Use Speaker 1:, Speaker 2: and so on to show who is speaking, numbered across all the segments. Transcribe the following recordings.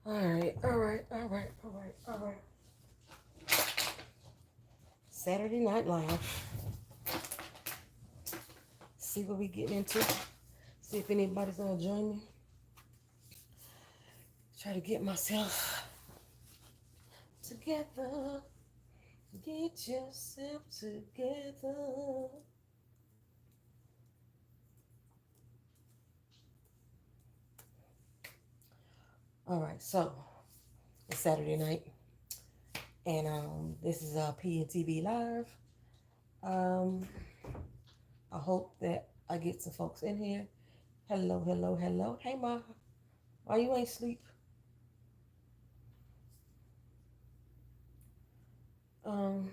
Speaker 1: All right, all right, all right, all right, all right. Saturday Night Live. See what we getting into. See if anybody's gonna join me. Try to get myself together. Get yourself together. All right, so it's Saturday night, and this is PNTV Live. Um, I hope that I get some folks in here. Hello, hello, hello. Hey, Ma, why you ain't sleep? Um,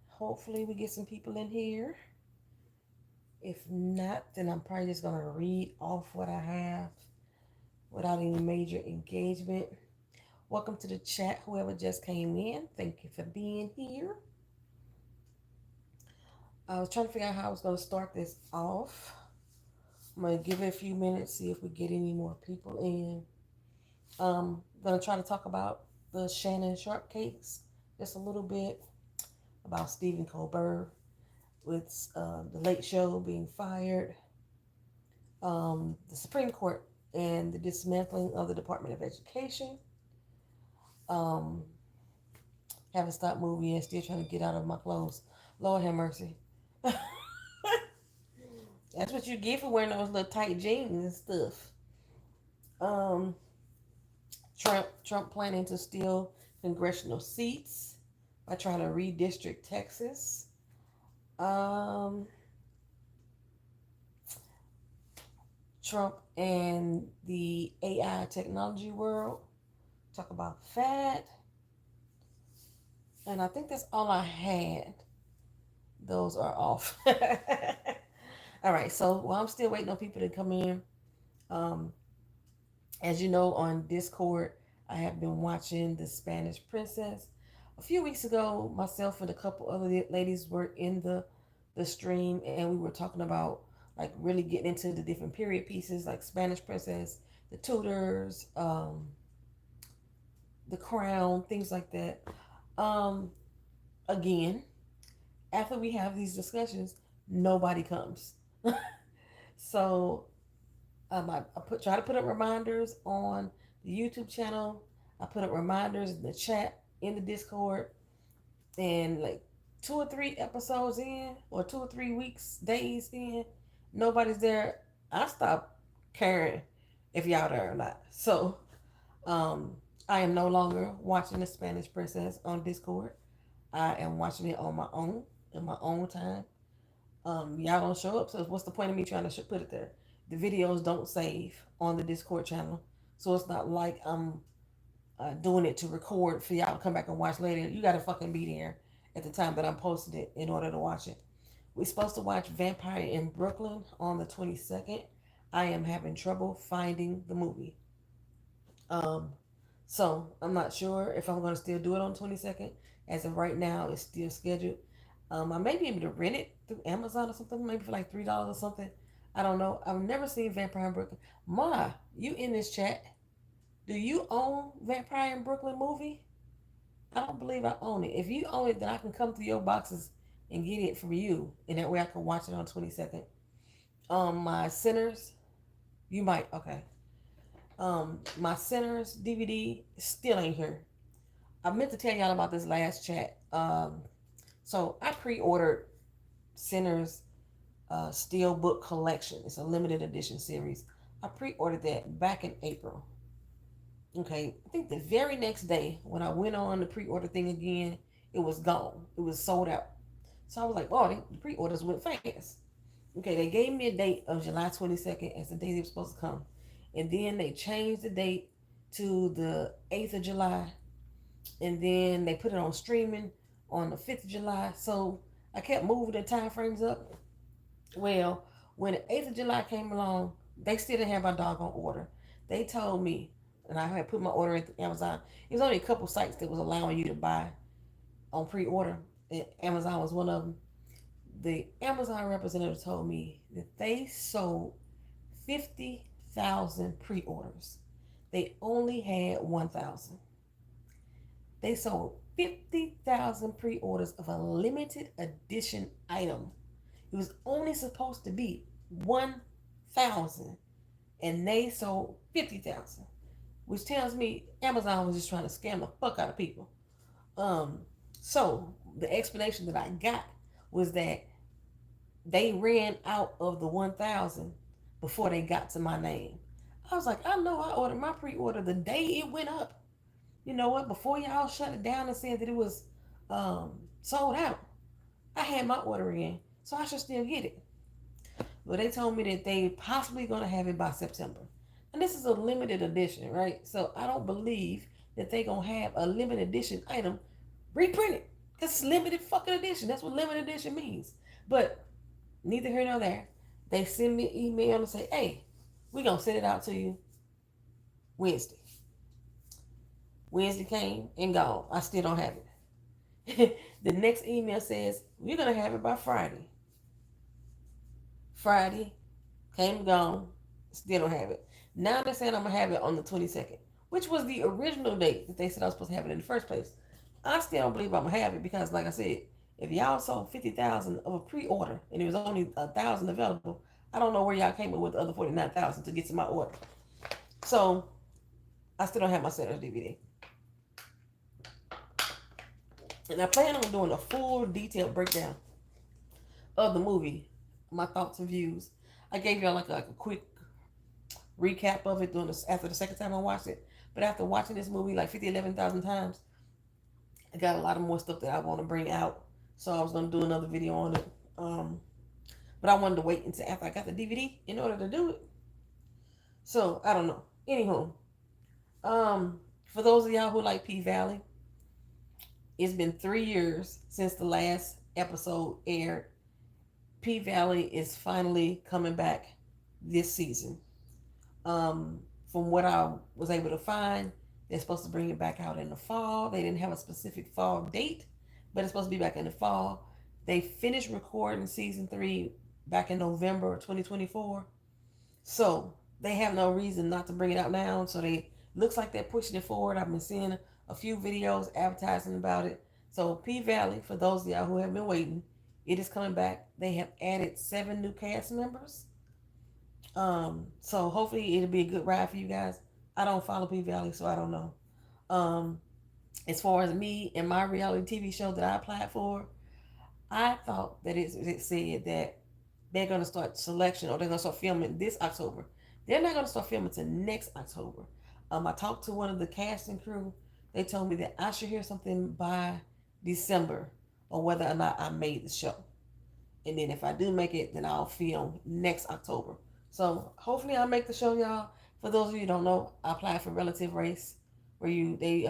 Speaker 1: Hopefully we get some people in here. If not, then I'm probably just gonna read off what I have without any major engagement. Welcome to the chat, whoever just came in. Thank you for being here. I was trying to figure out how I was gonna start this off. I'm gonna give it a few minutes, see if we get any more people in. I'm gonna try to talk about the Shannon Sharpe case just a little bit, about Stephen Colbert with the Late Show being fired, the Supreme Court and the dismantling of the Department of Education. Um, haven't stopped moving and still trying to get out of my clothes. Lord have mercy. That's what you get for wearing those little tight jeans and stuff. Um, Trump planning to steal congressional seats by trying to redistrict Texas. Um, Trump and the AI technology world. Talk about fat. And I think that's all I had. Those are off. All right, so while I'm still waiting on people to come in, um, as you know, on Discord, I have been watching The Spanish Princess. A few weeks ago, myself and a couple other ladies were in the stream, and we were talking about like really getting into the different period pieces, like Spanish Princess, the Tudors, the Crown, things like that. Um, Again, after we have these discussions, nobody comes. So try to put up reminders on the YouTube channel. I put up reminders in the chat in the Discord, and like 2 or 3 episodes in, or 2 or 3 weeks, days in, nobody's there. I stopped caring if y'all there or not. So um, I am no longer watching the Spanish Princess on Discord. I am watching it on my own in my own time. Y'all don't show up, so what's the point of me trying to put it there? The videos don't save on the Discord channel, so it's not like I'm doing it to record for y'all to come back and watch later. You gotta fucking be there at the time that I'm posting it in order to watch it. We're supposed to watch Vampire in Brooklyn on the 22nd. I am having trouble finding the movie. Um, so I'm not sure if I'm gonna still do it on 22nd. As of right now, it's still scheduled. I may be able to rent it through Amazon or something, maybe for like $3 or something. I don't know. I've never seen Vampire in Brooklyn. Ma, you in this chat? Do you own Vampire in Brooklyn movie? I don't believe I own it. If you own it, then I can come through your boxes and get it from you, and that way I can watch it on 22nd. My Sinners, you might. Okay. My Sinners DVD still ain't here. I meant to tell y'all about this last chat. So I pre-ordered Sinners Steelbook Collection. It's a limited edition series. I pre-ordered that back in April. Okay, I think the very next day when I went on the pre-order thing again, it was gone. It was sold out. So I was like, oh, the pre-orders went fast. Okay, they gave me a date of July 22nd as the day they were supposed to come. And then they changed the date to the 8th of July. And then they put it on streaming on the 5th of July. So I kept moving the time frames up. Well, when the 8th of July came along, they still didn't have my doggone order. They told me, and I had put my order in Amazon. It was only a couple sites that was allowing you to buy on pre-order, and Amazon was one of them. The Amazon representative told me that they sold 50 50,000 pre-orders. They only had 1,000. They sold 50,000 pre-orders of a limited edition item. It was only supposed to be 1,000, and they sold 50,000, which tells me Amazon was just trying to scam the fuck out of people. So the explanation that I got was that they ran out of the 1,000 before they got to my name. I was like, I know I ordered my pre-order the day it went up. You know what? Before y'all shut it down and said that it was sold out, I had my order in, so I should still get it. But they told me that they possibly gonna have it by September, and this is a limited edition, right? So I don't believe that they gonna have a limited edition item reprinted, because it's limited fucking edition. That's what limited edition means. But neither here nor there. They send me an email and say, hey, we're going to send it out to you Wednesday. Wednesday came and gone. I still don't have it. The next email says, we're going to have it by Friday. Friday came and gone. Still don't have it. Now they're saying I'm going to have it on the 22nd, which was the original date that they said I was supposed to have it in the first place. I still don't believe I'm going to have it because, like I said, if y'all sold 50,000 of a pre-order and there was only 1,000 available, I don't know where y'all came up with the other 49,000 to get to my order. So I still don't have my Center's DVD. And I plan on doing a full detailed breakdown of the movie, my thoughts and views. I gave y'all like a quick recap of it after the second time I watched it. But after watching this movie like 11,000 times, I got a lot of more stuff that I want to bring out. So I was going to do another video on it. But I wanted to wait until after I got the DVD in order to do it. So, I don't know. Anywho, for those of y'all who like PValley, it's been 3 years since the last episode aired. PValley is finally coming back this season. From what I was able to find, they're supposed to bring it back out in the fall. They didn't have a specific fall date, but it's supposed to be back in the fall. They finished recording season 3 back in November of 2024. So they have no reason not to bring it out now. So they looks like they're pushing it forward. I've been seeing a few videos advertising about it. So PValley, for those of y'all who have been waiting, it is coming back. They have added 7 new cast members. So hopefully it'll be a good ride for you guys. I don't follow PValley, so I don't know. As far as me and my reality TV show that I applied for, I thought that it said that they're going to start selection, or they're going to start filming this October. They're not going to start filming until next October. I talked to one of the casting crew. They told me that I should hear something by December on whether or not I made the show. And then if I do make it, then I'll film next October. So hopefully I'll make the show, y'all. For those of you who don't know, I applied for relative race, where they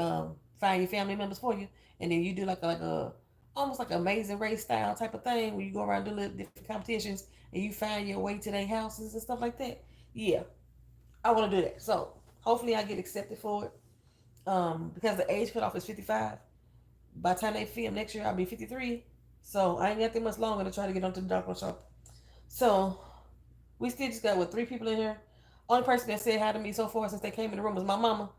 Speaker 1: find your family members for you, and then you do like a almost like Amazing Race style type of thing, where you go around doing different competitions and you find your way to their houses and stuff like that. Yeah, I want to do that. So hopefully I get accepted for it. Because the age cutoff is 55. By the time they film next year, I'll be 53. So I ain't got that much longer to try to get onto the dark show. So we still just got 3 people in here. Only person that said hi to me so far since they came in the room was my mama.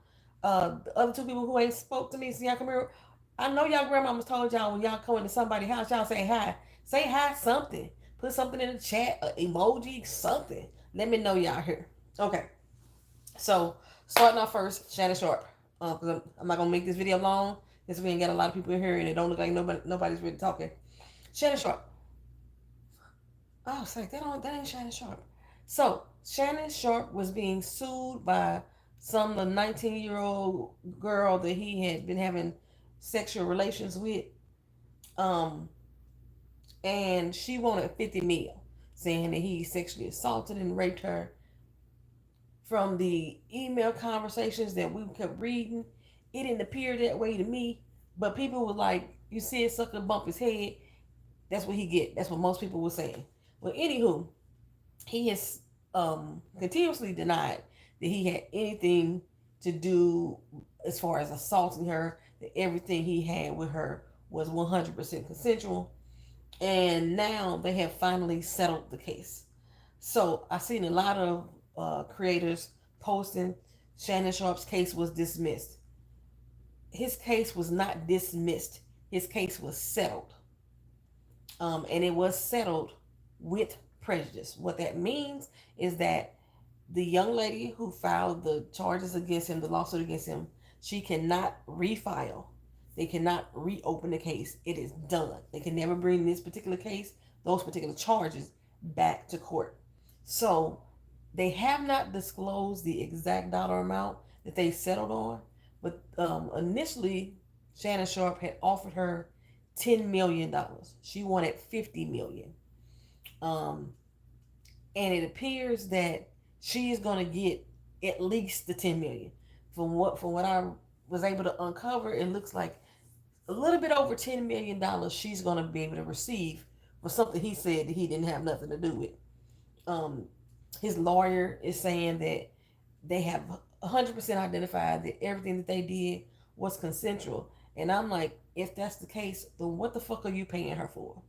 Speaker 1: The other 2 people who ain't spoke to me since y'all come here, I know y'all grandmamas told y'all when y'all come into somebody's house, y'all say hi. Say hi something. Put something in the chat, emoji, something. Let me know y'all here. Okay. So, starting off first, Shannon Sharpe. Because I'm not going to make this video long, because we ain't got a lot of people in here and it don't look like nobody's really talking. Shannon Sharpe. Oh, say that ain't Shannon Sharpe. So, Shannon Sharpe was being sued by some 19-year-old girl that he had been having sexual relations with. And she wanted $50 million, saying that he sexually assaulted and raped her. From the email conversations that we kept reading, it didn't appear that way to me. But people were like, you see a sucker bump his head, that's what he get. That's what most people were saying. Well, anywho, he has continuously denied that he had anything to do as far as assaulting her, that everything he had with her was 100% consensual. And now they have finally settled the case. So I've seen a lot of creators posting Shannon Sharpe's case was dismissed. His case was not dismissed. His case was settled. And it was settled with prejudice. What that means is that the young lady who filed the charges against him, the lawsuit against him, she cannot refile. They cannot reopen the case. It is done. They can never bring this particular case, those particular charges, back to court. So they have not disclosed the exact dollar amount that they settled on, but initially Shannon Sharpe had offered her $10 million. She wanted $50 million. Um, and it appears that she is going to get at least the $10 million. From what I was able to uncover, it looks like a little bit over $10 million she's going to be able to receive for something he said that he didn't have nothing to do with. Um, his lawyer is saying that they have 100% identified that everything that they did was consensual. And I'm like, if that's the case, then what the fuck are you paying her for?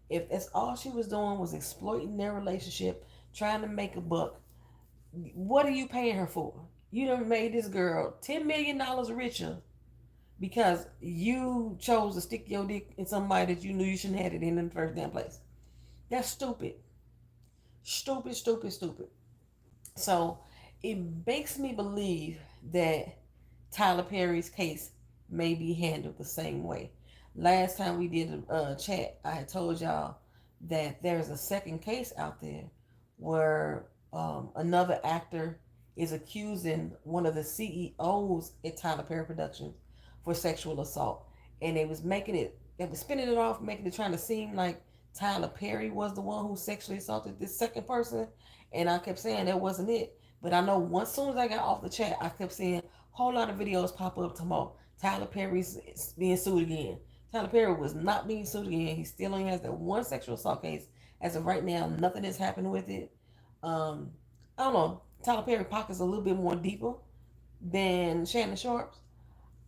Speaker 1: If that's all she was doing was exploiting their relationship, trying to make a buck, what are you paying her for? You done made this girl $10 million richer because you chose to stick your dick in somebody that you knew you shouldn't have it in the first damn place. That's stupid. Stupid, stupid, stupid. So it makes me believe that Tyler Perry's case may be handled the same way. Last time we did a chat, I had told y'all that there's a second case out there where another actor is accusing one of the CEOs at Tyler Perry Productions for sexual assault, and they was spinning it off, making it trying to seem like Tyler Perry was the one who sexually assaulted this second person, and I kept saying that wasn't it. But I know once soon as I got off the chat, I kept seeing a whole lot of videos pop up tomorrow. Tyler Perry's being sued again. Tyler Perry was not being sued again. He still only has that one sexual assault case. As of right now, nothing has happened with it. Um, I don't know. Tyler Perry pockets a little bit more deeper than Shannon Sharpe's.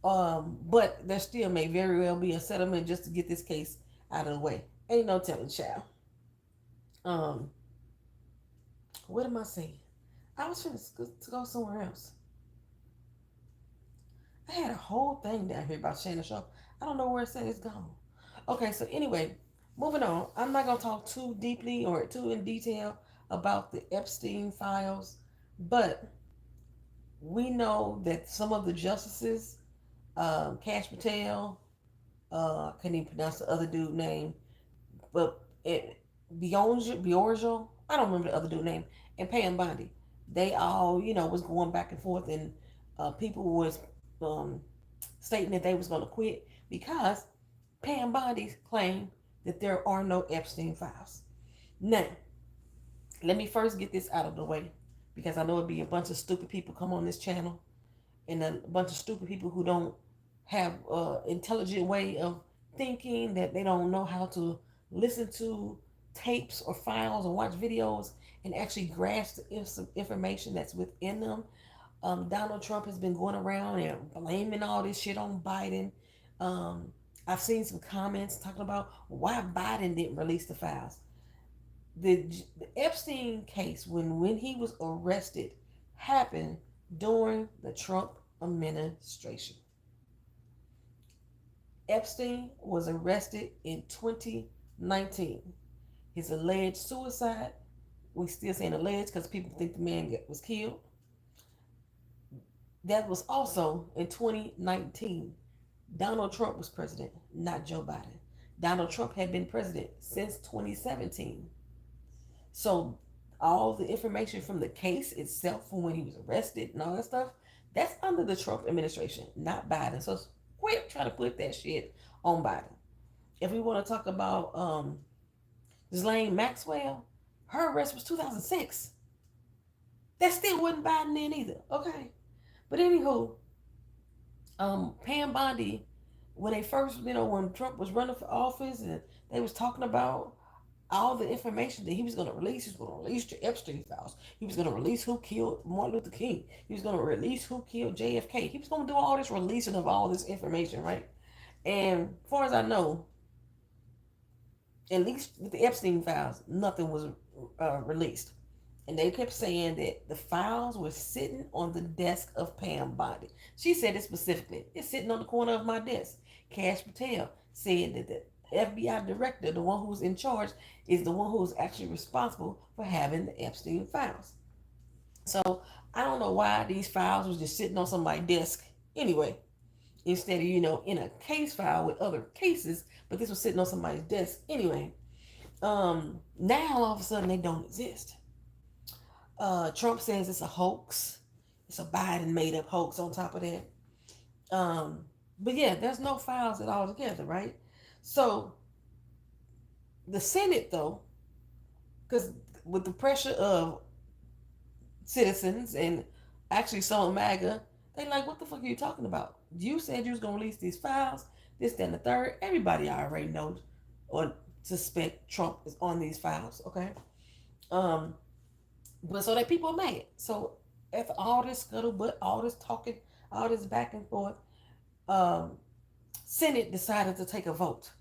Speaker 1: But there still may very well be a settlement just to get this case out of the way. Ain't no telling, child. Um, what am I saying? I was trying to go somewhere else. I had a whole thing down here about Shannon Sharpe. I don't know where it said it's gone. Okay, so anyway, moving on. I'm not gonna talk too deeply or too in detail about the Epstein files, but we know that some of the justices, Cash Patel, I couldn't even pronounce the other dude name, but Biorgio, I don't remember the other dude name, and Pam Bondi, they all, was going back and forth, and people was um, stating that they was going to quit because Pam Bondi claimed that there are no Epstein files. Now, let me first get this out of the way because I know it'd be a bunch of stupid people come on this channel and a bunch of stupid people who don't have an intelligent way of thinking, that they don't know how to listen to tapes or files or watch videos and actually grasp the information that's within them. Donald Trump has been going around and blaming all this shit on Biden. I've seen some comments talking about why Biden didn't release the files. The Epstein case, when he was arrested, happened during the Trump administration. Epstein was arrested in 2019. His alleged suicide, we still saying alleged because people think the man was killed. That was also in 2019. Donald Trump was president, not Joe Biden. Donald Trump had been president since 2017. So all the information from the case itself, from when he was arrested and all that stuff, that's under the Trump administration, not Biden. So quit trying to put that shit on Biden. If we want to talk about Ghislaine Maxwell, her arrest was 2006. That still wasn't Biden then either. Okay. But anywho, Pam Bondi, when they first, when Trump was running for office and they was talking about all the information that he was going to release, he was going to release the Epstein files. He was going to release who killed Martin Luther King. He was going to release who killed JFK. He was going to do all this releasing of all this information, right? And as far as I know, at least with the Epstein files, nothing was released. And they kept saying that the files were sitting on the desk of Pam Bondi. She said it specifically. It's sitting on the corner of my desk. Cash Patel said that the FBI director, the one who's in charge, is the one who's actually responsible for having the Epstein files. So I don't know why these files was just sitting on somebody's desk anyway, instead of, in a case file with other cases, but this was sitting on somebody's desk anyway. Now all of a sudden they don't exist. Trump says it's a hoax. It's a Biden made up hoax on top of that. But yeah, there's no files at all together, right? So the Senate, though, because with the pressure of citizens and actually some MAGA, they like, what the fuck are you talking about? You said you was gonna release these files, this, that, and the third. Everybody already knows or suspect Trump is on these files, okay? But so that people are mad. So after all this scuttlebutt, all this talking, all this back and forth, um, Senate decided to take a vote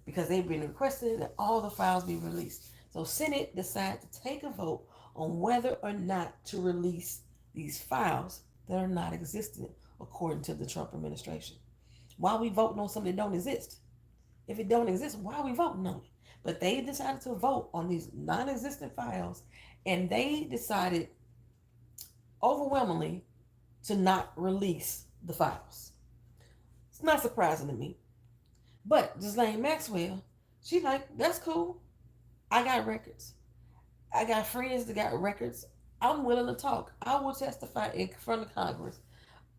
Speaker 1: because they've been requesting that all the files be released. So Senate decided to take a vote on whether or not to release these files that are not existent according to the Trump administration. Why are we voting on something that don't exist? If it don't exist, why are we voting on it? But they decided to vote on these non-existent files, and they decided overwhelmingly to not release the files. It's not surprising to me. But Ghislaine Maxwell, she like, that's cool. I got records. I got friends that got records. I'm willing to talk. I will testify in front of Congress.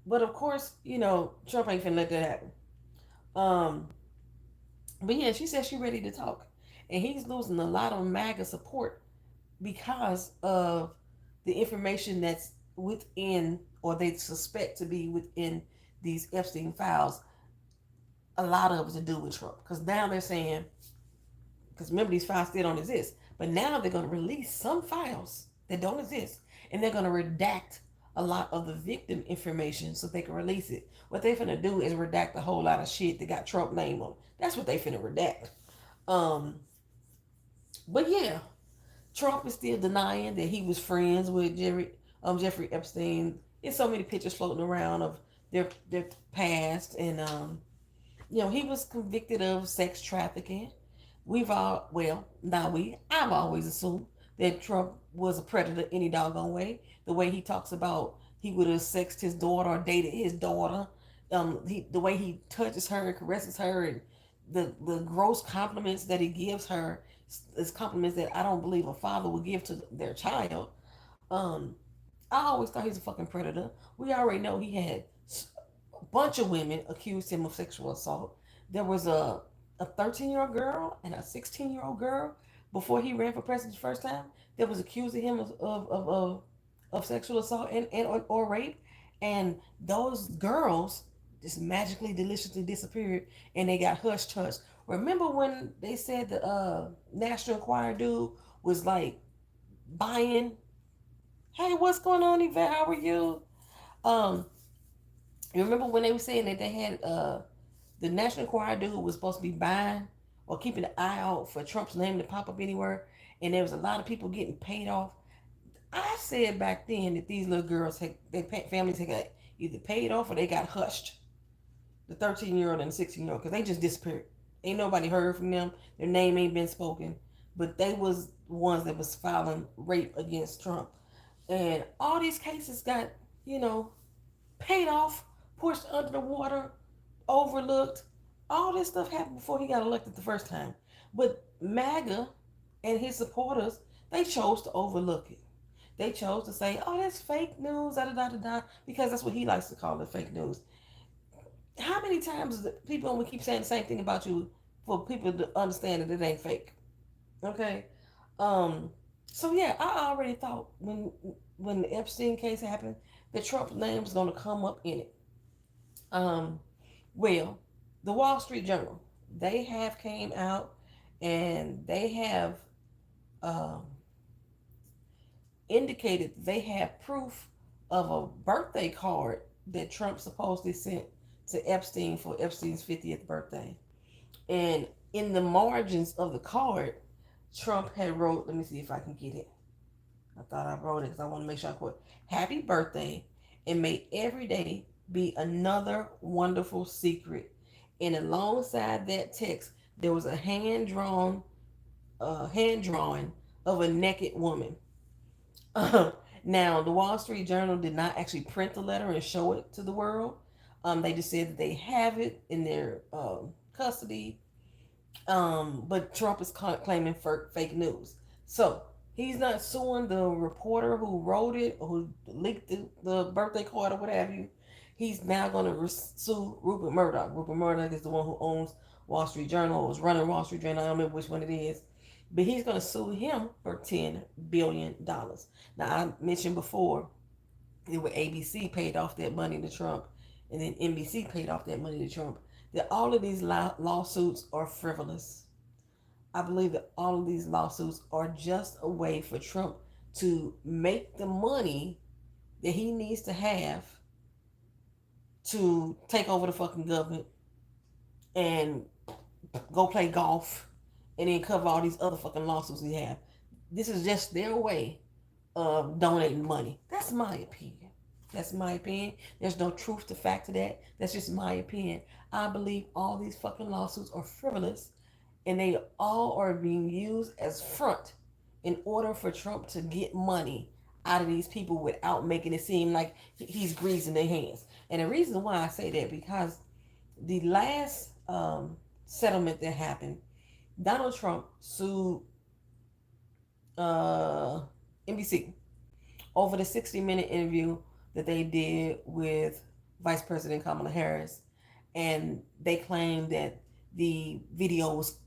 Speaker 1: But of course, Trump ain't finna let that happen. Um, but yeah, she said she's ready to talk. And he's losing a lot of MAGA support because of the information that's within, or they suspect to be within, these Epstein files. A lot of it to do with Trump. Because now they're saying, because remember, these files still don't exist. But now they're going to release some files that don't exist. And they're going to redact a lot of the victim information so they can release it. What they finna do is redact a whole lot of shit that got Trump name on it. That's what they finna redact. But yeah, Trump is still denying that he was friends with Jeffrey Epstein. There's so many pictures floating around of their past, and he was convicted of sex trafficking. I've always assumed that Trump was a predator any doggone way. The way he talks about he would have sexed his daughter or dated his daughter, the way he touches her and caresses her, and the gross compliments that he gives her is compliments that I don't believe a father would give to their child. Um, I always thought he's a fucking predator. We already know he had a bunch of women accused him of sexual assault. There was a 13-year-old girl and a 16-year-old girl before he ran for president the first time that was accusing him of sexual assault and or rape. And those girls just magically, deliciously disappeared, and they got hush. Remember when they said the National Enquirer dude was like buying, hey, what's going on, Yvette? How are you? Um, you remember when they were saying that they had the National Enquirer dude was supposed to be buying or keeping an eye out for Trump's name to pop up anywhere, and there was a lot of people getting paid off. I said back then that these little girls, their families had got either paid off or they got hushed. The 13-year-old and the 16-year-old, because they just disappeared. Ain't nobody heard from them. Their name ain't been spoken. But they was ones that was filing rape against Trump. And all these cases got, paid off, pushed under the water, overlooked. All this stuff happened before he got elected the first time. But MAGA and his supporters, they chose to overlook it. They chose to say, oh, that's fake news, because that's what he likes to call it, fake news. How many times do people will keep saying the same thing about you for people to understand that it ain't fake? Okay? So yeah, I already thought when the Epstein case happened that Trump's name was going to come up in it. Well, the Wall Street Journal, they have came out and they have indicated they have proof of a birthday card that Trump supposedly sent to Epstein for Epstein's 50th birthday. And in the margins of the card, Trump had wrote, let me see if I can get it. I thought I wrote it because I want to make sure I quote. Happy birthday, and may every day be another wonderful secret. And alongside that text, there was a hand drawing of a naked woman. Now, the Wall Street Journal did not actually print the letter and show it to the world. They just said that they have it in their custody. But Trump is claiming fake news. So he's not suing the reporter who wrote it or who leaked the birthday card or what have you. He's now going to sue Rupert Murdoch. Rupert Murdoch is the one who owns Wall Street Journal, or was running Wall Street Journal. I don't remember which one it is. But he's going to sue him for $10 billion. Now, I mentioned before that when ABC paid off that money to Trump and then NBC paid off that money to Trump, that all of these lawsuits are frivolous. I believe that all of these lawsuits are just a way for Trump to make the money that he needs to have to take over the fucking government and go play golf and then cover all these other fucking lawsuits he have. This is just their way of donating money. That's my opinion. That's my opinion. There's no truth to fact to that. That's just my opinion. I believe all these fucking lawsuits are frivolous and they all are being used as front in order for Trump to get money out of these people without making it seem like he's greasing their hands. And the reason why I say that, because the last settlement that happened, Donald Trump sued NBC over the 60-minute interview that they did with Vice President Kamala Harris. And they claimed that the video was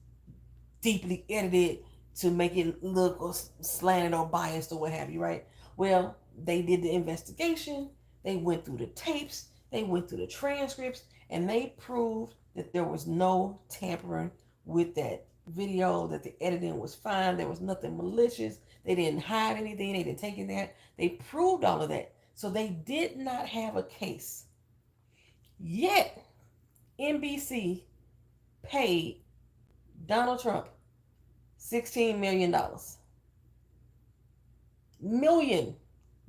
Speaker 1: deeply edited to make it look or slanted or biased or what have you, right? Well, they did the investigation. They went through the tapes. They went through the transcripts. And they proved that there was no tampering with that video, that the editing was fine. There was nothing malicious. They didn't hide anything. They didn't take it there. They proved all of that. So they did not have a case. Yet, NBC paid Donald Trump $16 million. Million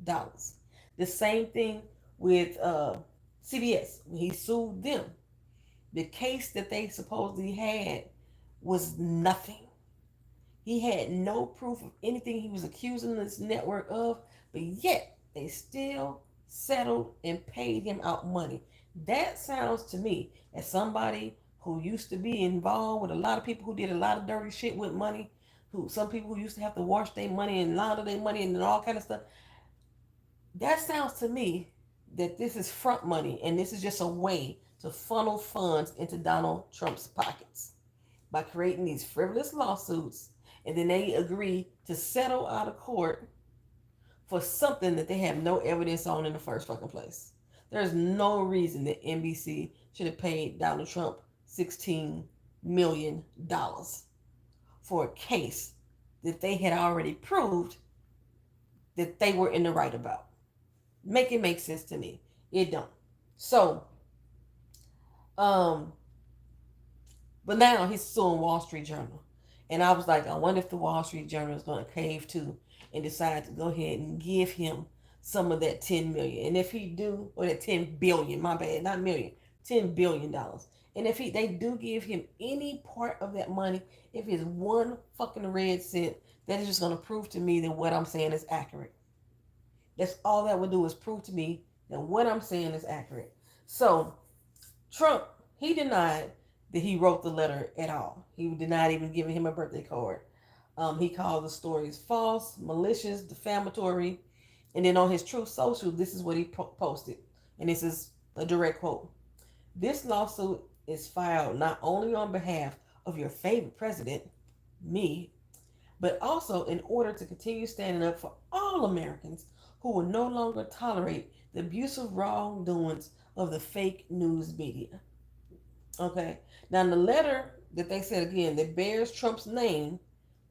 Speaker 1: dollars. The same thing with CBS. When he sued them, the case that they supposedly had was nothing. He had no proof of anything he was accusing this network of, but yet they still settled and paid him out money. That sounds to me as somebody who used to be involved with a lot of people who did a lot of dirty shit with money, some people who used to have to wash their money and launder their money and all kind of stuff. That sounds to me that this is front money and this is just a way to funnel funds into Donald Trump's pockets by creating these frivolous lawsuits, and then they agree to settle out of court for something that they have no evidence on in the first fucking place. There's no reason that NBC should have paid Donald Trump $16 million for a case that they had already proved that they were in the right about. Make it make sense to me. It don't. So, but now he's suing Wall Street Journal. And I was like, I wonder if the Wall Street Journal is going to cave too and decide to go ahead and give him some of that $10 million. And if he do, or that $10 billion, my bad, not million, $10 billion. And if they do give him any part of that money, if it's one fucking red cent, that is just going to prove to me that what I'm saying is accurate. That's all that would do, is prove to me that what I'm saying is accurate. So Trump, he denied that he wrote the letter at all. He denied even giving him a birthday card. He called the stories false, malicious, defamatory. And then on his Truth Social, this is what he posted. And this is a direct quote. This lawsuit is filed not only on behalf of your favorite president, me, but also in order to continue standing up for all Americans who will no longer tolerate the abusive wrongdoings of the fake news media. Okay. Now, the letter that they said, again, that bears Trump's name,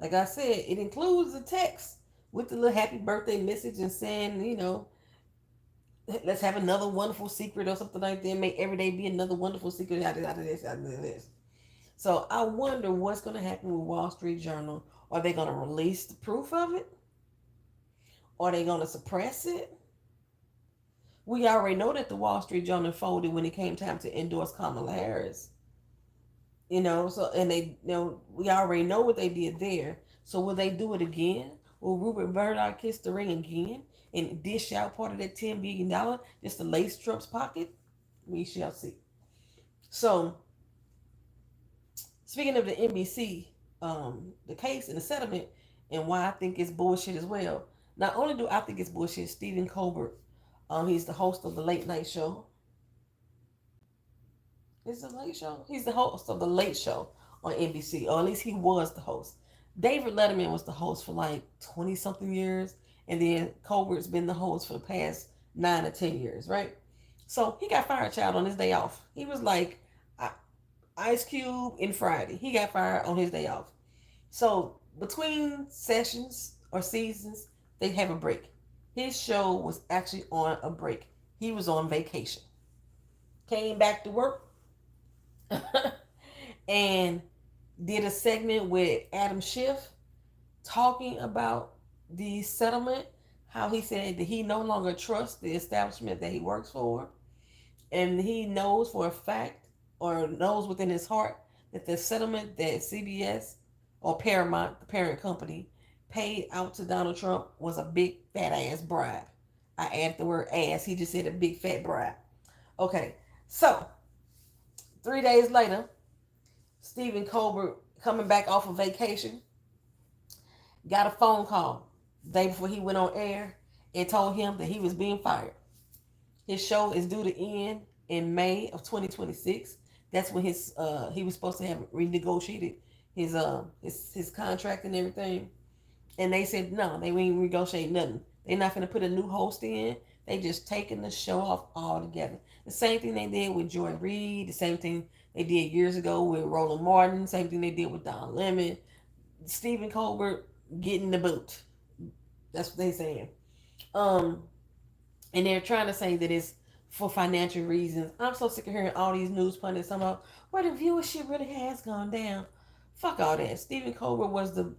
Speaker 1: like I said, it includes the text with the little happy birthday message and saying, you know, let's have another wonderful secret or something like that. Make every day be another wonderful secret out of this, out of this. So I wonder what's going to happen with Wall Street Journal. Are they going to release the proof of it? Are they going to suppress it? We already know that the Wall Street Journal folded when it came time to endorse Kamala Harris. So and we already know what they did there. So will they do it again? Will Rupert Murdoch kiss the ring again and dish out part of that $10 billion just to lace Trump's pocket? We shall see. So, speaking of the NBC, the case and the settlement, and why I think it's bullshit as well. Not only do I think it's bullshit, Stephen Colbert, he's the host of the late night show. Is it a late show? He's the host of the Late Show on NBC, or at least he was the host. David Letterman was the host for like 20 something years, and then Colbert's been the host for the past 9 or 10 years, right? So he got fired, child, on his day off. He was like Ice Cube in Friday. He got fired on his day off. So between sessions or seasons, they have a break. His show was actually on a break. He was on vacation. Came back to work and did a segment with Adam Schiff talking about the settlement, how he said that he no longer trusts the establishment that he works for, and he knows for a fact, or knows within his heart, that the settlement that CBS or Paramount, the parent company, paid out to Donald Trump was a big fat ass bribe. I added the word ass. He just said a big fat bribe. Okay, so 3 days later, Stephen Colbert, coming back off of vacation, got a phone call the day before he went on air and told him that he was being fired. His show is due to end in May of 2026. That's when he was supposed to have renegotiated his contract and everything. And they said no, they ain't renegotiate nothing. They're not going to put a new host in. They just taking the show off altogether. The same thing they did with Joy Reid. The same thing they did years ago with Roland Martin. Same thing they did with Don Lemon. Stephen Colbert getting the boot. That's what they're saying. And they're trying to say that it's for financial reasons. I'm so sick of hearing all these news pundits talking about where the viewership really has gone down. Fuck all that. Stephen Colbert was the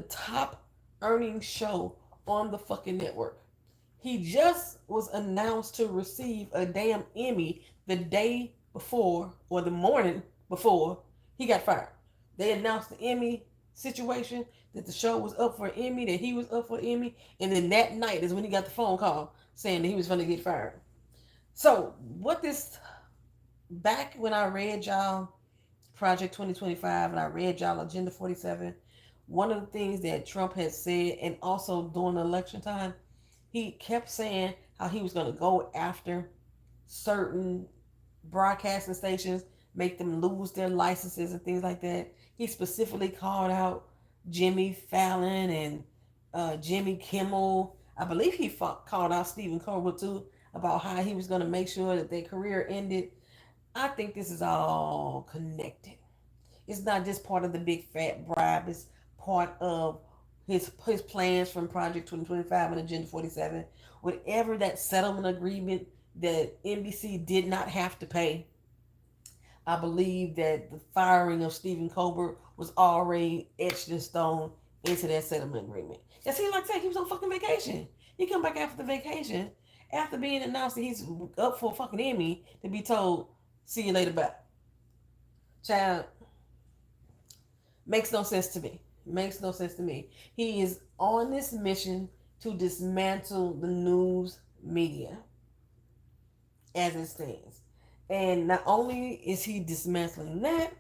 Speaker 1: top earning show on the fucking network. He just was announced to receive a damn Emmy the day before, or the morning before he got fired. They announced the Emmy situation, that the show was up for an Emmy, that he was up for an Emmy, and then that night is when he got the phone call saying that he was going to get fired. So back when I read y'all Project 2025 and I read y'all Agenda 47, one of the things that Trump had said, and also during the election time, he kept saying how he was going to go after certain broadcasting stations, make them lose their licenses and things like that. He specifically called out Jimmy Fallon and Jimmy Kimmel. I believe he called out Stephen Colbert too, about how he was going to make sure that their career ended. I think this is all connected. It's not just part of the Big Fat Bribe. It's part of his plans from Project 2025 and Agenda 47. Whatever that settlement agreement that NBC did not have to pay, I believe that the firing of Stephen Colbert was already etched in stone into that settlement agreement. It seemed like he was on fucking vacation. He come back after the vacation, after being announced that he's up for a fucking Emmy, to be told, see you later, bye. Child, makes no sense to me. Makes no sense to me. He is on this mission to dismantle the news media as it stands. And not only is he dismantling that,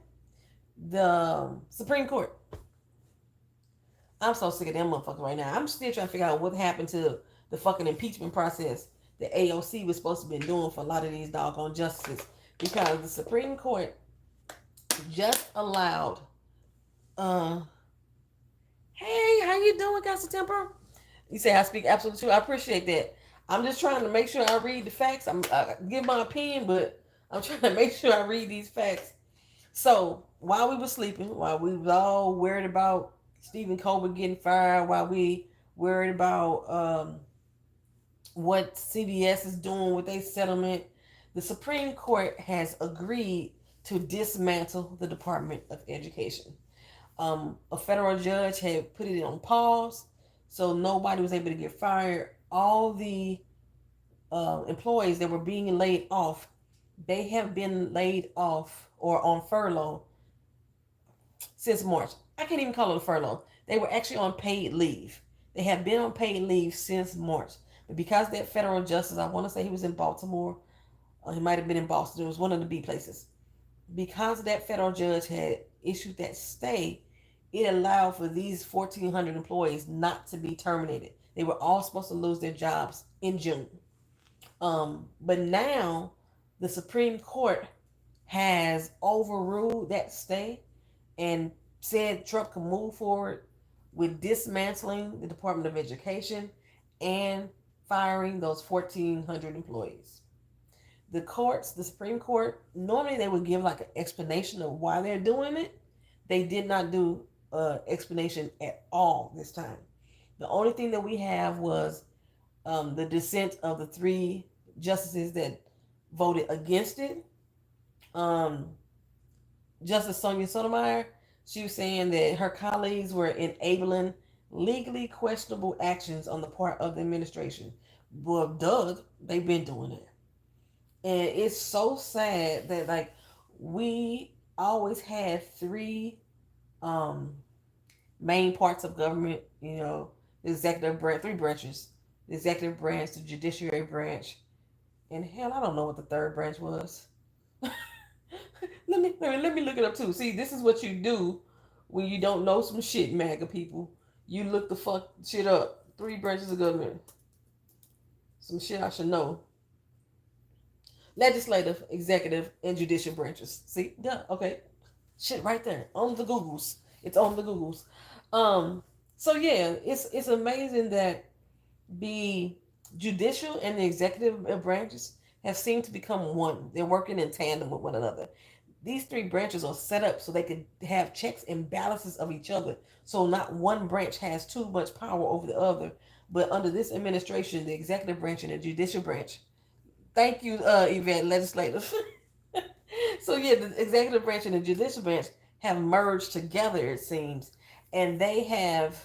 Speaker 1: the Supreme Court. I'm so sick of them motherfuckers right now. I'm still trying to figure out what happened to the fucking impeachment process that AOC was supposed to be doing for a lot of these doggone justices. Because the Supreme Court just allowed hey, how you doing, Council Temper? You say I speak absolute truth. I appreciate that. I'm just trying to make sure I read the facts. I give my opinion, but I'm trying to make sure I read these facts. So while we were sleeping, while we was all worried about Stephen Colbert getting fired, while we worried about what CBS is doing with their settlement, the Supreme Court has agreed to dismantle the Department of Education. A federal judge had put it on pause So nobody was able to get fired. All the employees that were being laid off, they have been laid off or on furlough since March. I can't even call it a furlough. They were actually on paid leave. They have been on paid leave since March. But because that federal justice, I want to say he was in Baltimore, or he might have been in Boston. It was one of the B places. Because that federal judge had issued that stay, it allowed for these 1,400 employees not to be terminated. They were all supposed to lose their jobs in June. But now the Supreme Court has overruled that stay and said Trump can move forward with dismantling the Department of Education and firing those 1,400 employees. The Supreme Court, normally they would give like an explanation of why they're doing it. They did not do an explanation at all this time. The only thing that we have was the dissent of the three justices that voted against it. Um, Justice Sonia Sotomayor, she was saying that her colleagues were enabling legally questionable actions on the part of the administration. Well, Doug, they've been doing it. And it's so sad that like we always had three um main parts of government, the executive branch, three branches. The executive branch, the judiciary branch, and hell, I don't know what the third branch was. let me look it up too. See, this is what you do when you don't know some shit, MAGA people. You look the fuck shit up. Three branches of government. Some shit I should know. Legislative, executive, and judicial branches. See, done. Okay, shit right there on the Googles. It's on the Googles. Um, so yeah, it's amazing that the judicial and the executive branches have seemed to become one. They're working in tandem with one another. These three branches are set up so they could have checks and balances of each other. So not one branch has too much power over the other. But under this administration, the executive branch and the judicial branch, thank you, Yvette, legislative. So yeah, the executive branch and the judicial branch have merged together, it seems. And they have,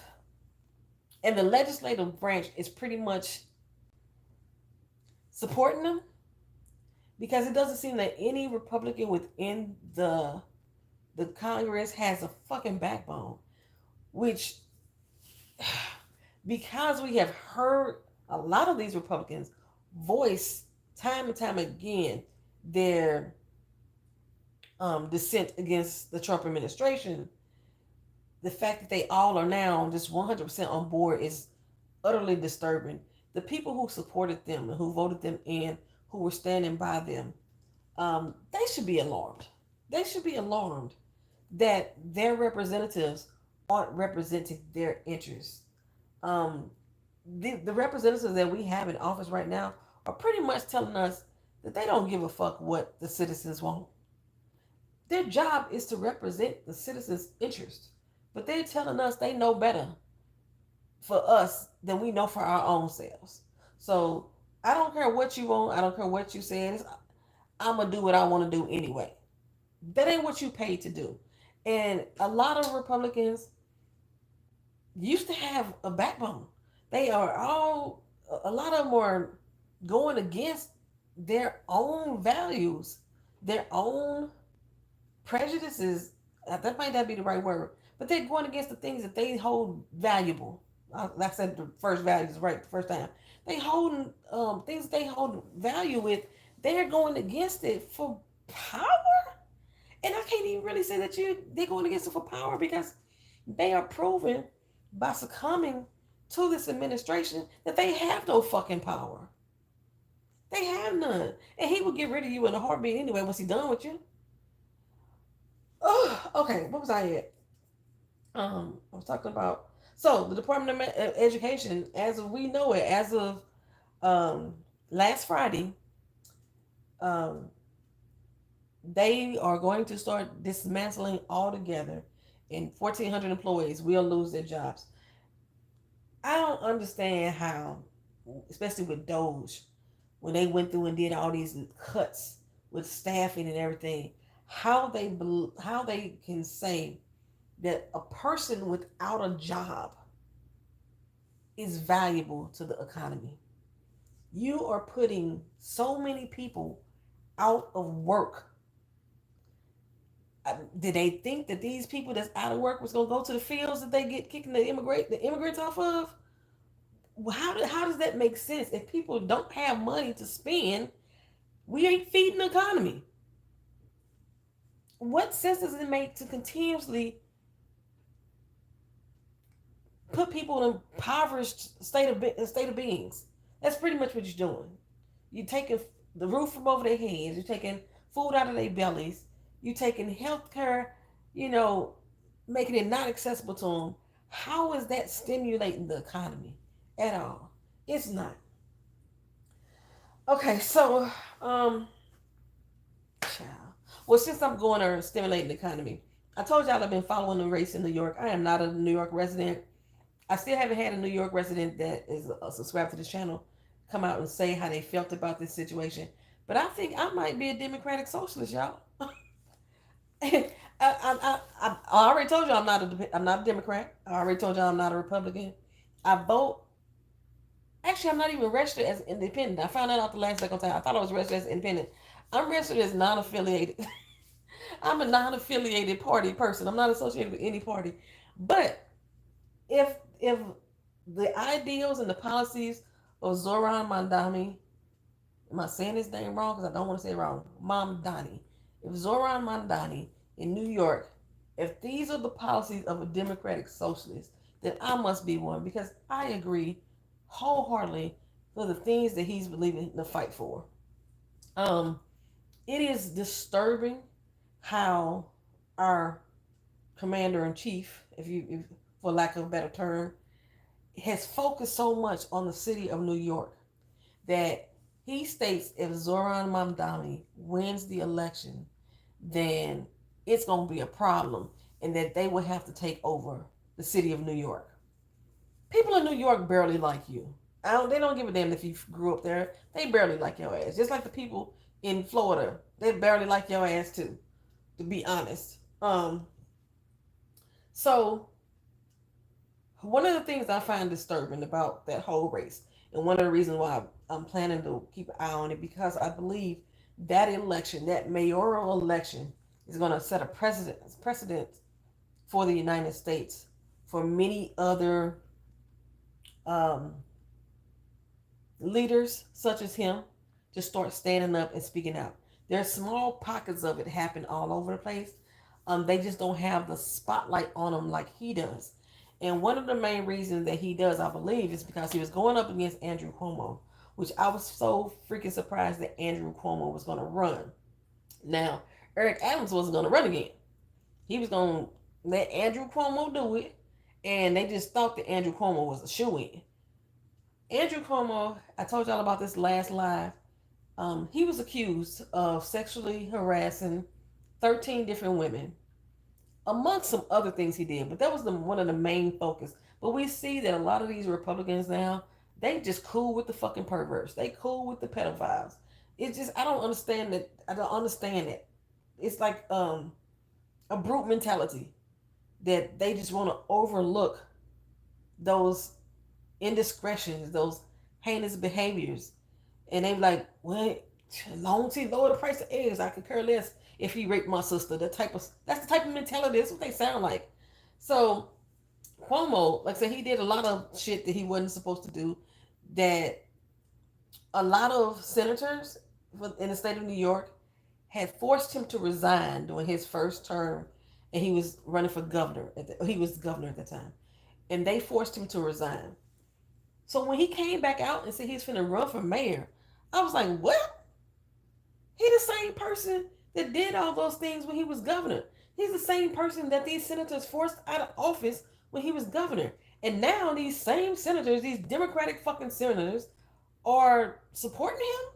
Speaker 1: and the legislative branch is pretty much supporting them because it doesn't seem that any Republican within the Congress has a fucking backbone, which because we have heard a lot of these Republicans voice time and time again their dissent against the Trump administration, the fact that they all are now just 100% on board is utterly disturbing. The people who supported them and who voted them in, who were standing by them, they should be alarmed. They should be alarmed that their representatives aren't representing their interests. Um, the representatives that we have in office right now are pretty much telling us that they don't give a fuck what the citizens want. Their job is to represent the citizens' interests, but they're telling us they know better for us than we know for our own selves. So I don't care what you want. I don't care what you say. I'm gonna do what I want to do anyway. That ain't what you paid to do. And a lot of Republicans used to have a backbone. They are all, a lot of them are going against their own values, their own prejudices. That might not be the right word, but they're going against the things that they hold valuable. Like I said, the first value is right the first time. They hold things they hold value with. They're going against it for power, and I can't even really say that they're going against it for power because they are proven by succumbing to this administration that they have no fucking power. They have none, and he will get rid of you in a heartbeat anyway once he's done with you. Oh, okay. What was I at? I was talking about the Department of Education, as we know it, as of last Friday, um, they are going to start dismantling altogether, and 1,400 employees will lose their jobs. I don't understand how, especially with Doge, when they went through and did all these cuts with staffing and everything, how they can say that a person without a job is valuable to the economy. You are putting so many people out of work. Did they think that these people that's out of work was going to go to the fields that they get kicking the immigrants off of? How does that make sense? If people don't have money to spend, we ain't feeding the economy. What sense does it make to continuously put people in impoverished state of beings? That's pretty much what you're doing. You're taking the roof from over their heads. You're taking food out of their bellies. You're taking health care, you know, making it not accessible to them. How is that stimulating the economy at all? It's not. Okay, so, child. Well, since I'm going to stimulating the economy, I told y'all I've been following the race in New York. I am not a New York resident. I still haven't had a New York resident that is subscribed to this channel come out and say how they felt about this situation. But I think I might be a Democratic socialist, y'all. I already told you I'm not a Democrat. I already told you I'm not a Republican. I vote. Actually, I'm not even registered as independent. I found that out the last second time. I thought I was registered as independent. I'm registered as non-affiliated. I'm a non-affiliated party person. I'm not associated with any party. But if the ideals and the policies of Zohran Mamdani, am I saying his name wrong? Because I don't want to say it wrong. Mamdani. If Zohran Mamdani in New York, if these are the policies of a democratic socialist, then I must be one because I agree wholeheartedly for the things that he's believing to fight for. It is disturbing how our commander in chief, if for lack of a better term, has focused so much on the city of New York that he states if Zohran Mamdani wins the election, then it's going to be a problem and that they will have to take over the city of New York. People in New York barely like you. They don't give a damn if you grew up there. They barely like your ass. Just like the people in Florida, they barely like your ass too, to be honest. So one of the things I find disturbing about that whole race, and one of the reasons why I'm planning to keep an eye on it, because I believe that election, that mayoral election, is going to set a precedent for the United States for many other leaders such as him to start standing up and speaking out. There's small pockets of it happen all over the place. They just don't have the spotlight on them like he does. And one of the main reasons that he does, I believe, is because he was going up against Andrew Cuomo, which I was so freaking surprised that Andrew Cuomo was going to run. Now, Eric Adams wasn't going to run again. He was going to let Andrew Cuomo do it, and they just thought that Andrew Cuomo was a shoo-in. Andrew Cuomo, I told y'all about this last live. He was accused of sexually harassing 13 different women, amongst some other things he did, but that was one of the main focus. But we see that a lot of these Republicans now, they just cool with the fucking perverts. They cool with the pedophiles. It's just I don't understand that. It's like a brute mentality that they just want to overlook those indiscretions, those heinous behaviors, and they like, well, as long as he lower the price of eggs, I could care less if he raped my sister. That's the type of mentality. That's what they sound like. So Cuomo, like I said, he did a lot of shit that he wasn't supposed to do. That a lot of senators in the state of New York had forced him to resign during his first term, and he was running for governor. He was governor at the time, and they forced him to resign. So when he came back out and said he's finna run for mayor, I was like, what? He the same person that did all those things when he was governor. He's the same person that these senators forced out of office when he was governor. And now these same senators, these Democratic fucking senators, are supporting him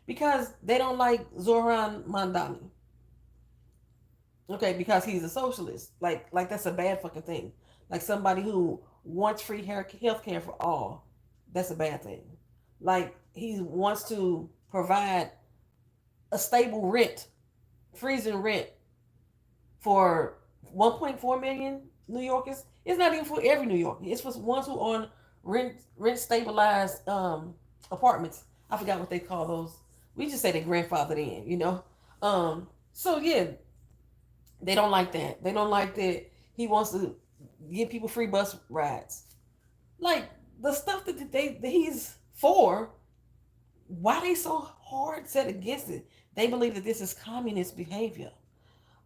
Speaker 1: because they don't like Zohran Mamdani. Okay, because he's a socialist. Like that's a bad fucking thing. Like somebody who wants free health care for all. That's a bad thing. Like he wants to provide a stable rent, freezing rent for 1.4 million New Yorkers. It's not even for every New Yorker. It's for ones who are on rent stabilized apartments. I forgot what they call those. We just say they grandfathered in, you know. So yeah, they don't like that. They don't like that he wants to give people free bus rides. Like the stuff that he's for. Why they so hard set against it? They believe that this is communist behavior.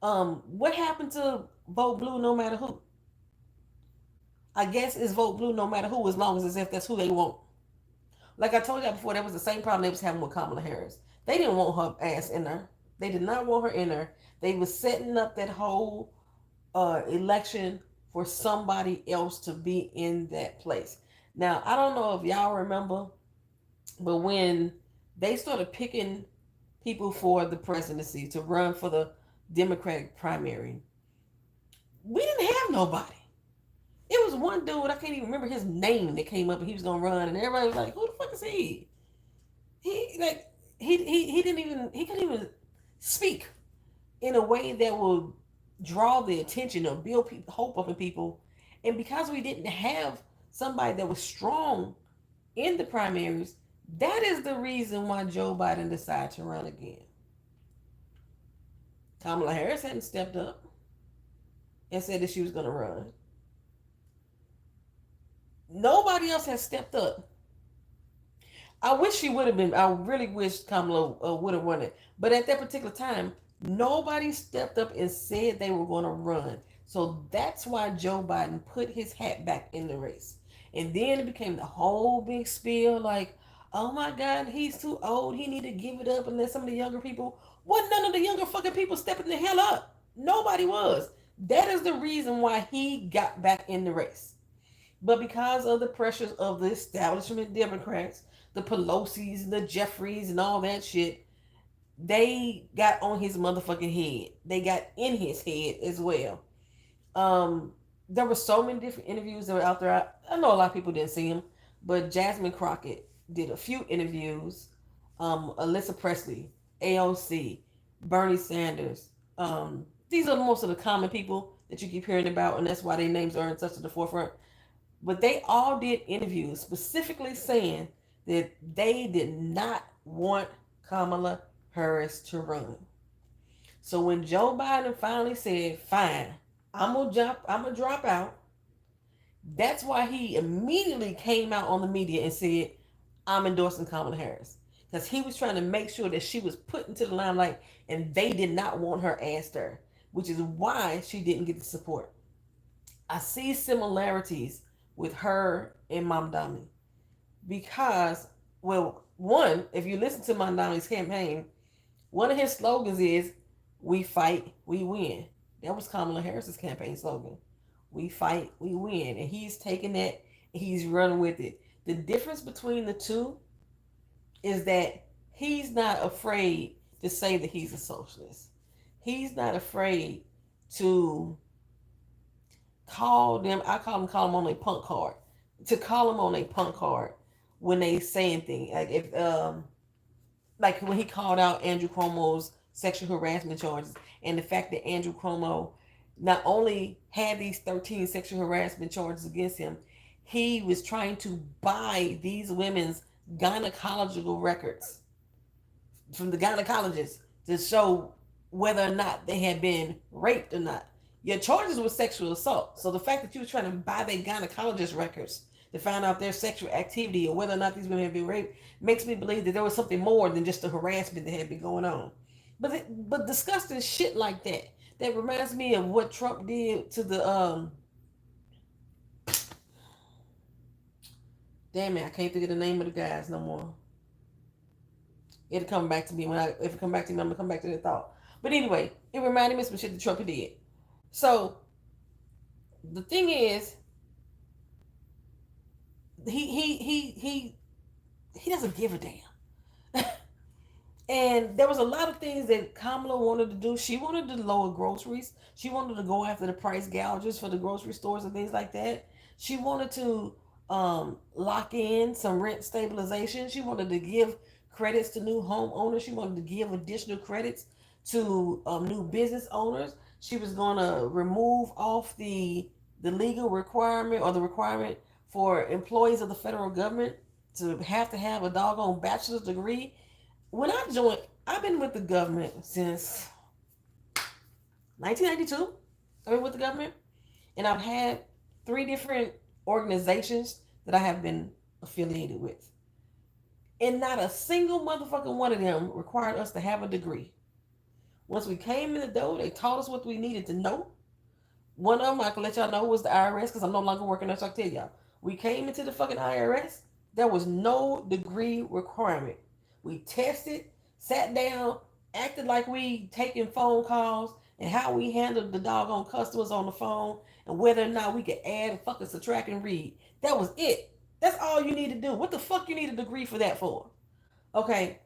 Speaker 1: What happened to vote blue no matter who? I guess it's vote blue no matter who, as long as if that's who they want. Like I told you before, that was the same problem they was having with Kamala Harris. They didn't want her ass in there. They did not want her in there. They was setting up that whole election for somebody else to be in that place. Now I don't know if y'all remember, but when they started picking people for the presidency to run for the Democratic primary, we didn't have nobody. It was one dude, I can't even remember his name, that came up and he was gonna run, and everybody was like, "Who the fuck is he?" He didn't even, he couldn't even speak in a way that would draw the attention or build hope up in people. And because we didn't have somebody that was strong in the primaries, that is the reason why Joe Biden decided to run again. Kamala Harris hadn't stepped up and said that she was going to run. Nobody else has stepped up. I wish she would have been. I really wish Kamala would have won it. But at that particular time, nobody stepped up and said they were going to run. So that's why Joe Biden put his hat back in the race. And then it became the whole big spiel like, oh my God, he's too old. He need to give it up and let some of the younger people. What? None of the younger fucking people stepping the hell up. Nobody was. That is the reason why he got back in the race. But because of the pressures of the establishment Democrats, the Pelosi's, the Jeffries, and all that shit, they got on his motherfucking head. They got in his head as well. There were so many different interviews that were out there. I know a lot of people didn't see them, but Jasmine Crockett did a few interviews. Alyssa Presley, AOC, Bernie Sanders. These are most of the common people that you keep hearing about, and that's why their names are in such at the forefront. But they all did interviews specifically saying that they did not want Kamala Harris to run. So when Joe Biden finally said, "Fine, I'm gonna drop out," that's why he immediately came out on the media and said, "I'm endorsing Kamala Harris," because he was trying to make sure that she was put into the limelight, and they did not want her ass there, which is why she didn't get the support. I see similarities with her and Mamdani because, well, one, if you listen to Mamdani's campaign, one of his slogans is, "We fight, we win." That was Kamala Harris's campaign slogan. "We fight, we win." And he's taking that and he's running with it. The difference between the two is that he's not afraid to say that he's a socialist. He's not afraid to call them, I call them on a punk card. To call them on a punk card when they say anything. Like if like when he called out Andrew Cuomo's sexual harassment charges, and the fact that Andrew Cuomo not only had these 13 sexual harassment charges against him, he was trying to buy these women's gynecological records from the gynecologists to show whether or not they had been raped or not. Your charges were sexual assault. So the fact that you were trying to buy their gynecologist records to find out their sexual activity or whether or not these women had been raped makes me believe that there was something more than just the harassment that had been going on. But disgusting shit like that. That reminds me of what Trump did to the damn it, I can't think of the name of the guys no more. It'll come back to me if it come back to me, I'm gonna come back to the thought. But anyway, it reminded me of some shit that Trump did. So the thing is, he doesn't give a damn. And there was a lot of things that Kamala wanted to do. She wanted to lower groceries. She wanted to go after the price gougers for the grocery stores and things like that. She wanted to lock in some rent stabilization. She wanted to give credits to new homeowners. She wanted to give additional credits to new business owners. She was going to remove off the legal requirement or the requirement for employees of the federal government to have a doggone bachelor's degree. When I joined, I've been with the government since 1992. I've been with the government, and I've had 3 different organizations that I have been affiliated with. And not a single motherfucking one of them required us to have a degree. Once we came in the door, they taught us what we needed to know. One of them, I can let y'all know, was the IRS, because I'm no longer working there, so I can tell y'all. We came into the fucking IRS, there was no degree requirement. We tested, sat down, acted like we taking phone calls, and how we handled the doggone customers on the phone, and whether or not we could add and fucking subtract and read. That was it. That's all you need to do. What the fuck you need a degree for that for? Okay,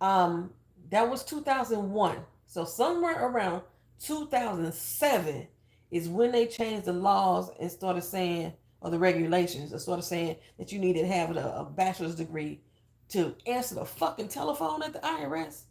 Speaker 1: um, that was 2001. So somewhere around 2007 is when they changed the laws and started saying, or the regulations, and started saying that you needed to have a bachelor's degree to answer the fucking telephone at the IRS.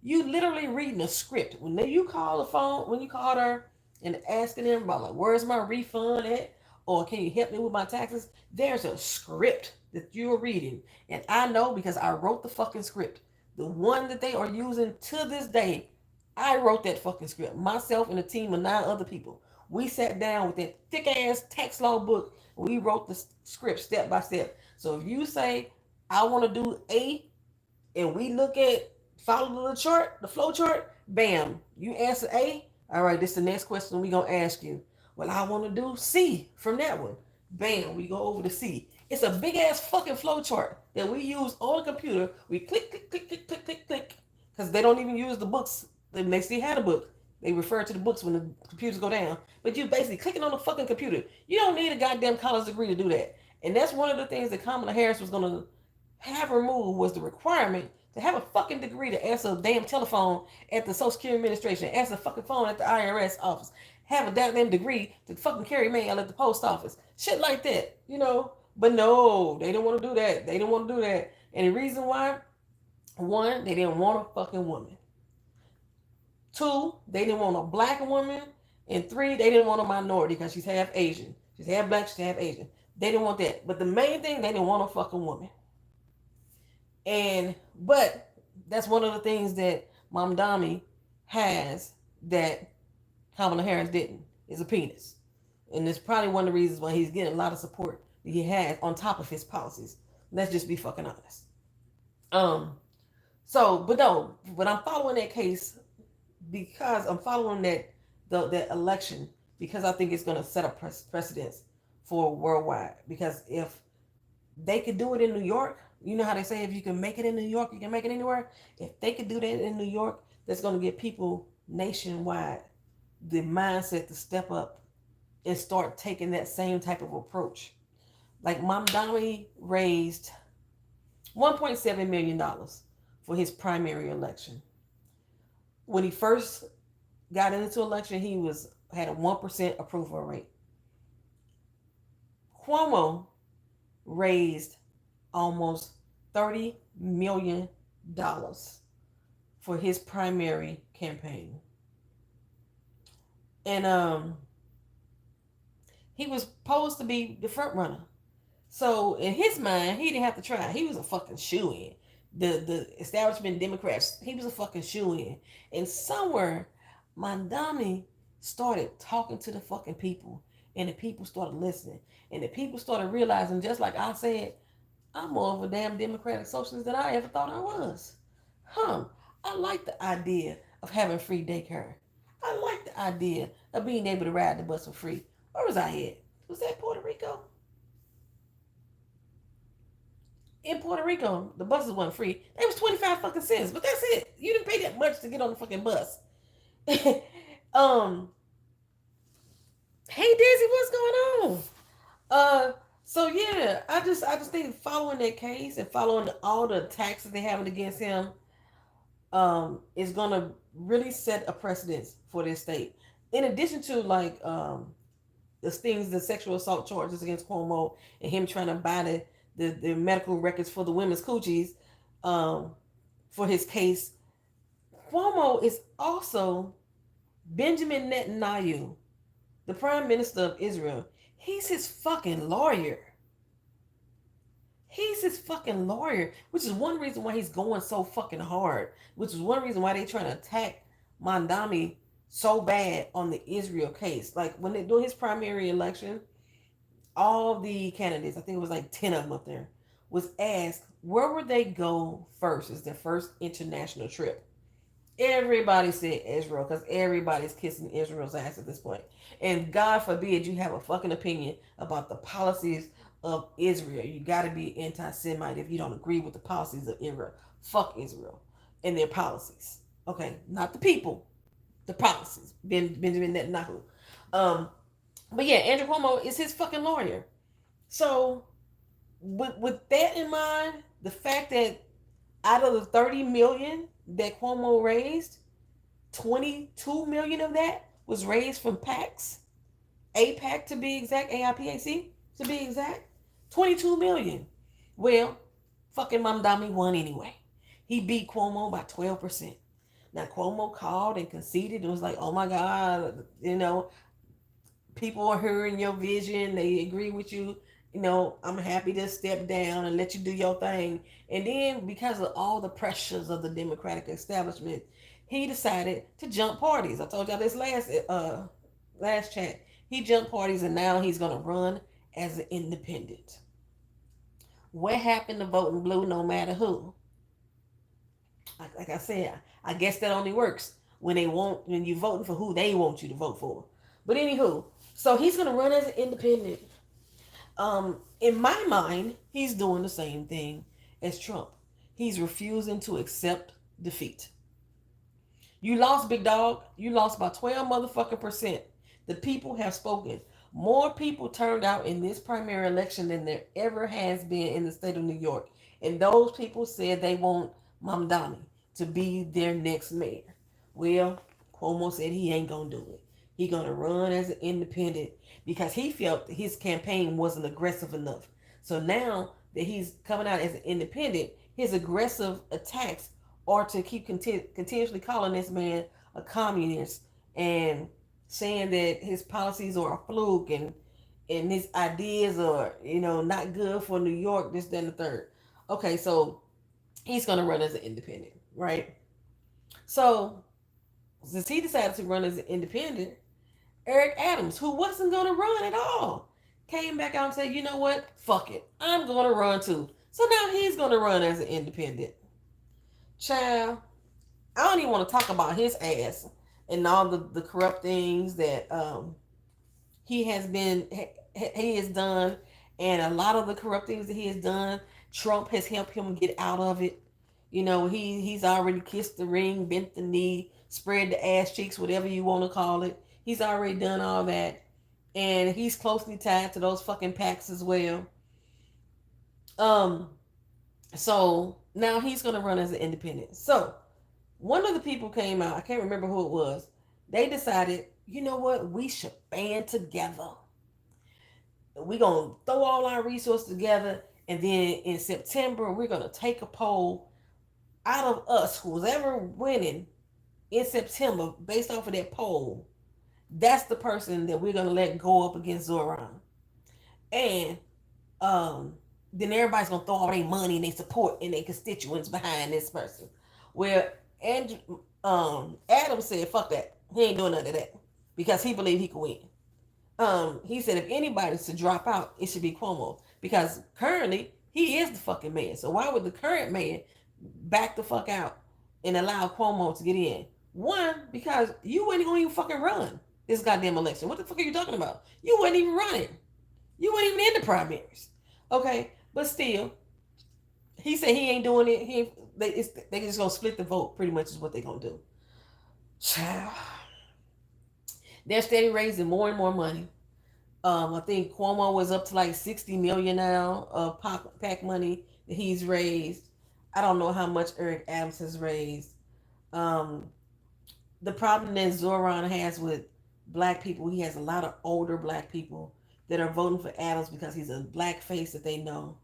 Speaker 1: You literally reading a script. When you call the phone, when you called her and asking them about like, where's my refund at? Or can you help me with my taxes? There's a script that you're reading. And I know because I wrote the fucking script. The one that they are using to this day, I wrote that fucking script. Myself and a team of 9 other people. We sat down with that thick ass tax law book. We wrote the script step by step. So if you say, I want to do A, and we look at, follow the chart, the flow chart, bam, you answer A. All right, this is the next question we're going to ask you. Well, I want to do C from that one. Bam, we go over to C. It's a big ass fucking flow chart that we use on the computer. We click, click, click, click, click, click, click. Because they don't even use the books. They still had a book. They refer to the books when the computers go down. But you basically clicking on the fucking computer. You don't need a goddamn college degree to do that. And that's one of the things that Kamala Harris was going to have removed, was the requirement to have a fucking degree to answer a damn telephone at the Social Security Administration, answer a fucking phone at the IRS office, have a damn degree to fucking carry mail at the post office. Shit like that, you know? But no, they didn't want to do that. They didn't want to do that. And the reason why, 1, they didn't want a fucking woman. 2, they didn't want a black woman. And 3, they didn't want a minority because she's half Asian. She's half black, she's half Asian. They didn't want that. But the main thing, they didn't want a fucking woman. But that's one of the things that Mamdani has that Kamala Harris didn't, is a penis. And it's probably one of the reasons why he's getting a lot of support that he has on top of his policies. Let's just be fucking honest. But I'm following that case because I'm following that election because I think it's going to set a precedence for worldwide. Because if they could do it in New York, you know how they say if you can make it in New York, you can make it anywhere? If they could do that in New York, that's going to get people nationwide the mindset to step up and start taking that same type of approach. Like Mamdani raised $1.7 million for his primary election. When he first got into election, he had a 1% approval rate. Cuomo raised almost $30 million for his primary campaign. And he was supposed to be the front runner. So in his mind, he didn't have to try. He was a fucking shoo-in. The establishment Democrats, he was a fucking shoo-in. And somewhere, Mamdani started talking to the fucking people. And the people started listening. And the people started realizing, just like I said, I'm more of a damn democratic socialist than I ever thought I was. I like the idea of having free daycare. I like the idea of being able to ride the bus for free. Where was I at? Was that Puerto Rico? In Puerto Rico, the buses weren't free. It was 25 fucking cents, but that's it. You didn't pay that much to get on the fucking bus. Hey Daisy, what's going on? So yeah, I just think following that case and following all the attacks that they having against him, is gonna really set a precedence for this state. In addition to the sexual assault charges against Cuomo and him trying to buy the medical records for the women's coochies, for his case, Cuomo is also Benjamin Netanyahu, the Prime Minister of Israel. He's his fucking lawyer. He's his fucking lawyer, which is one reason why he's going so fucking hard. Which is one reason why they trying to attack Mamdani so bad on the Israel case. Like when they do his primary election, all the candidates, I think it was like 10 of them up there, was asked where would they go first as their first international trip. Everybody said Israel because everybody's kissing Israel's ass at this point. And God forbid you have a fucking opinion about the policies of Israel. You got to be anti-Semite if you don't agree with the policies of Israel. Fuck Israel and their policies. Okay, not the people, the policies. Benjamin Netanyahu. But yeah, Andrew Cuomo is his fucking lawyer. So with that in mind, the fact that out of the 30 million that Cuomo raised, 22 million of that was raised from PACs, APAC to be exact, AIPAC to be exact, 22 million. Well, fucking Mamdani won anyway. He beat Cuomo by 12%. Now Cuomo called and conceded and was like, "Oh my God, people are hearing your vision. They agree with you. I'm happy to step down and let you do your thing." And then because of all the pressures of the Democratic establishment, he decided to jump parties. I told y'all this last chat. He jumped parties and now he's gonna run as an independent. What happened to voting blue no matter who? Like I said, I guess that only works when you're voting for who they want you to vote for. But anywho, so he's gonna run as an independent. In my mind, he's doing the same thing as Trump. He's refusing to accept defeat. You lost, big dog. You lost by 12 motherfucking percent. The people have spoken. More people turned out in this primary election than there ever has been in the state of New York. And those people said they want Mamdani to be their next mayor. Well, Cuomo said he ain't gonna do it. He gonna run as an independent because he felt that his campaign wasn't aggressive enough. So now that he's coming out as an independent, his aggressive attacks are to keep continuously calling this man a communist and saying that his policies are a fluke and his ideas are not good for New York, this, that, and the third. Okay, so he's gonna run as an independent, right? So since he decided to run as an independent, Eric Adams, who wasn't going to run at all, came back out and said, "You know what? Fuck it. I'm going to run too." So now he's going to run as an independent. Child, I don't even want to talk about his ass and all the corrupt things that he has done, and a lot of the corrupt things that he has done, Trump has helped him get out of it. He's already kissed the ring, bent the knee, spread the ass cheeks, whatever you want to call it. He's already done all that. And he's closely tied to those fucking PACs as well. So now he's gonna run as an independent. So one of the people came out, I can't remember who it was. They decided, you know what, we should band together. We're gonna throw all our resources together, and then in September we're gonna take a poll out of us, who's ever winning in September, based off of that poll. That's the person that we're gonna let go up against Zohran. And then everybody's gonna throw all their money and their support and their constituents behind this person. Well, Andrew, Adam said, "Fuck that. He ain't doing none of that," because he believed he could win. He said if anybody's to drop out, it should be Cuomo, because currently he is the fucking man. So why would the current man back the fuck out and allow Cuomo to get in? One, because you weren't gonna even fucking run this goddamn election. What the fuck are you talking about? You weren't even running. You weren't even in the primaries. Okay, but still, he said he ain't doing it. They just gonna split the vote. Pretty much is what they gonna do. They're steady raising more and more money. I think Cuomo was up to like 60 million now of PAC money that he's raised. I don't know how much Eric Adams has raised. The problem that Zohran has with black people, he has a lot of older black people that are voting for Adams because he's a black face that they know.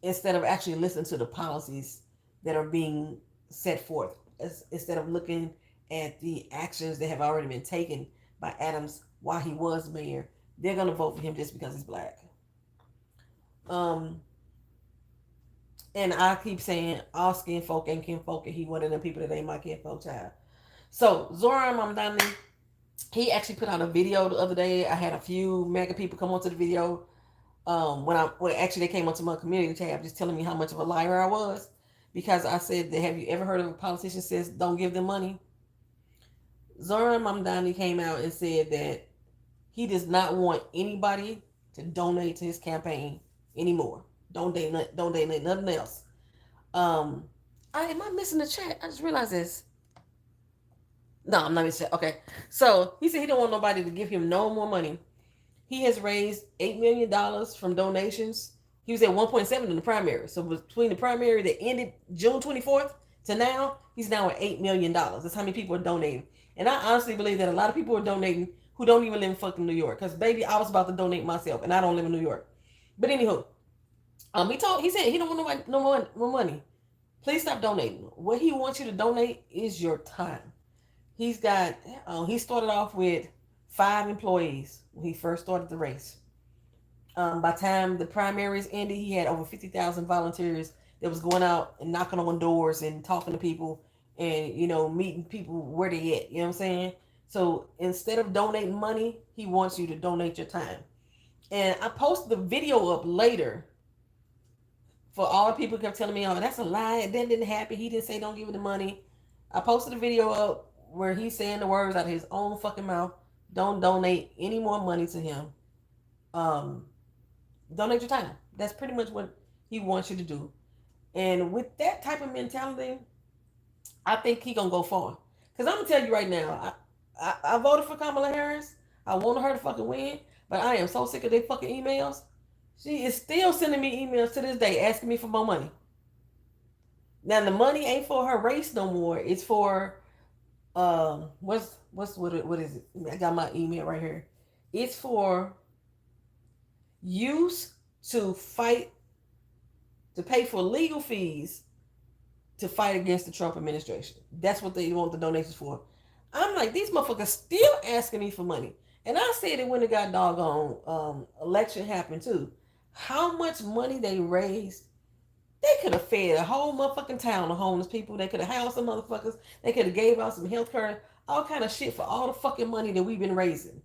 Speaker 1: Instead of actually listening to the policies that are being set forth, instead of looking at the actions that have already been taken by Adams while he was mayor, they're gonna vote for him just because he's black. Um, and I keep saying all skin folk ain't kin folk, and he one of them people that ain't my kin folk child. So Zohran Mamdani, he actually put out a video the other day. I had a few mega people come onto the video. When actually they came onto my community tab, just telling me how much of a liar I was, because I said that, have you ever heard of a politician says don't give them money? Zohran Mamdani came out and said that he does not want anybody to donate to his campaign anymore. Don't donate nothing else. Am I missing the chat? I just realized this. No, I'm not missing. Okay, so he said he don't want nobody to give him no more money. He has raised $8 million from donations. He was at 1.7 in the primary. So between the primary that ended June 24th to now, he's now at $8 million. That's how many people are donating. And I honestly believe that a lot of people are donating who don't even live in fucking New York. Because baby, I was about to donate myself, and I don't live in New York. But anywho, he said he don't want no more money. Please stop donating. What he wants you to donate is your time. He started off with 5 employees when he first started the race. By the time the primaries ended, he had over 50,000 volunteers that was going out and knocking on doors and talking to people and, meeting people where they at. You know what I'm saying? So instead of donating money, he wants you to donate your time. And I posted the video up later for all the people who kept telling me, oh, that's a lie. That didn't happen. He didn't say don't give him the money. I posted a video up where he's saying the words out of his own fucking mouth. Don't donate any more money to him. Donate your time. That's pretty much what he wants you to do. And with that type of mentality, I think he gonna go far. Because I'm gonna tell you right now, I voted for Kamala Harris. I wanted her to fucking win, but I am so sick of their fucking emails. She is still sending me emails to this day asking me for more money. Now the money ain't for her race no more. It's for what is it? I got my email right here. It's for use to pay for legal fees to fight against the Trump administration. That's what they want the donations for. I'm like, these motherfuckers still asking me for money. And I said it when it got doggone election happened too. How much money they raised. They could have fed a whole motherfucking town of homeless people. They could have housed some motherfuckers. They could have gave out some health care, all kind of shit for all the fucking money that we've been raising.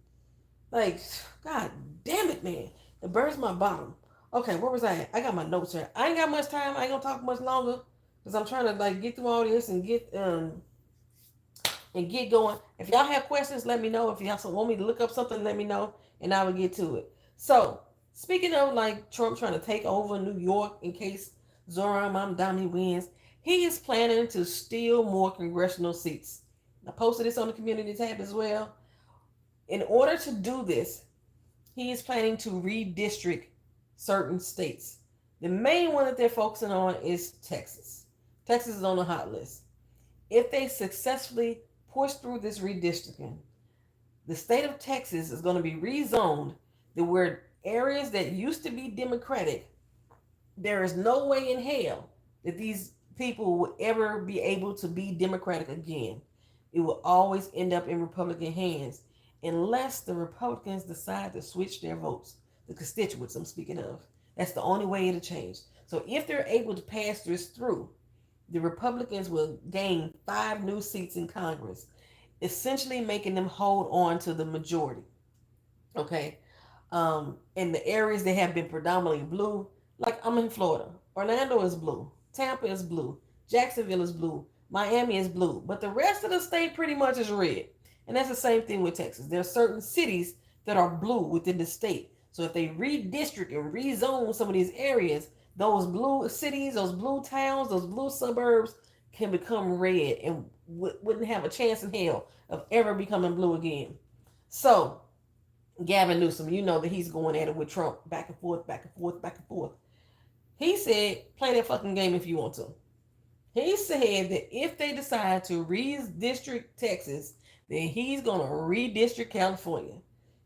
Speaker 1: Like, God damn it, man. It burns my bottom. Okay, where was I at? I got my notes here. I ain't got much time. I ain't gonna talk much longer because I'm trying to get through all this and get going. If y'all have questions, let me know. If y'all want me to look up something, let me know, and I will get to it. So, speaking of Trump trying to take over New York in case Zohran Mamdani wins, he is planning to steal more congressional seats. I posted this on the community tab as well. In order to do this, he is planning to redistrict certain states. The main one that they're focusing on is Texas. Texas is on the hot list. If they successfully push through this redistricting, the state of Texas is going to be rezoned to where areas that used to be Democratic, there is no way in hell that these people will ever be able to be Democratic again. It will always end up in Republican hands unless the Republicans decide to switch their votes, the constituents I'm speaking of. That's the only way it'll change. So if they're able to pass this through, the Republicans will gain 5 new seats in Congress, essentially making them hold on to the majority. Okay? In the areas that have been predominantly blue, like I'm in Florida. Orlando is blue. Tampa is blue. Jacksonville is blue. Miami is blue. But the rest of the state pretty much is red. And that's the same thing with Texas. There are certain cities that are blue within the state. So if they redistrict and rezone some of these areas, those blue cities, those blue towns, those blue suburbs can become red and wouldn't have a chance in hell of ever becoming blue again. So Gavin Newsom, you know that he's going at it with Trump back and forth, back and forth, back and forth. He said, play that fucking game if you want to. He said that if they decide to redistrict Texas, then he's going to redistrict California.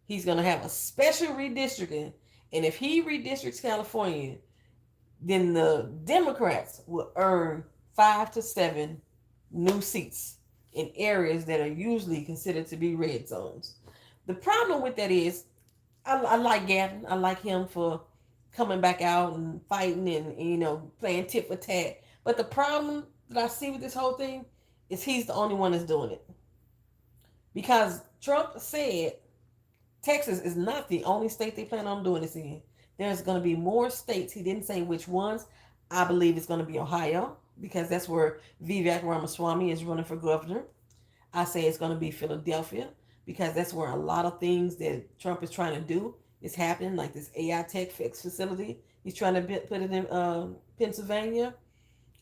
Speaker 1: He's going to have a special redistricting. And if he redistricts California, then the Democrats will earn 5 to 7 new seats in areas that are usually considered to be red zones. The problem with that is, I like Gavin. I like him for coming back out and fighting and playing tit for tat. But the problem that I see with this whole thing is he's the only one that's doing it, because Trump said Texas is not the only state they plan on doing this in. There's going to be more states. He didn't say which ones. I believe it's going to be Ohio, because that's where Vivek Ramaswamy is running for governor. I say it's going to be Philadelphia, because that's where a lot of things that Trump is trying to do is happening, like this AI tech fix facility. He's trying to put it in Pennsylvania.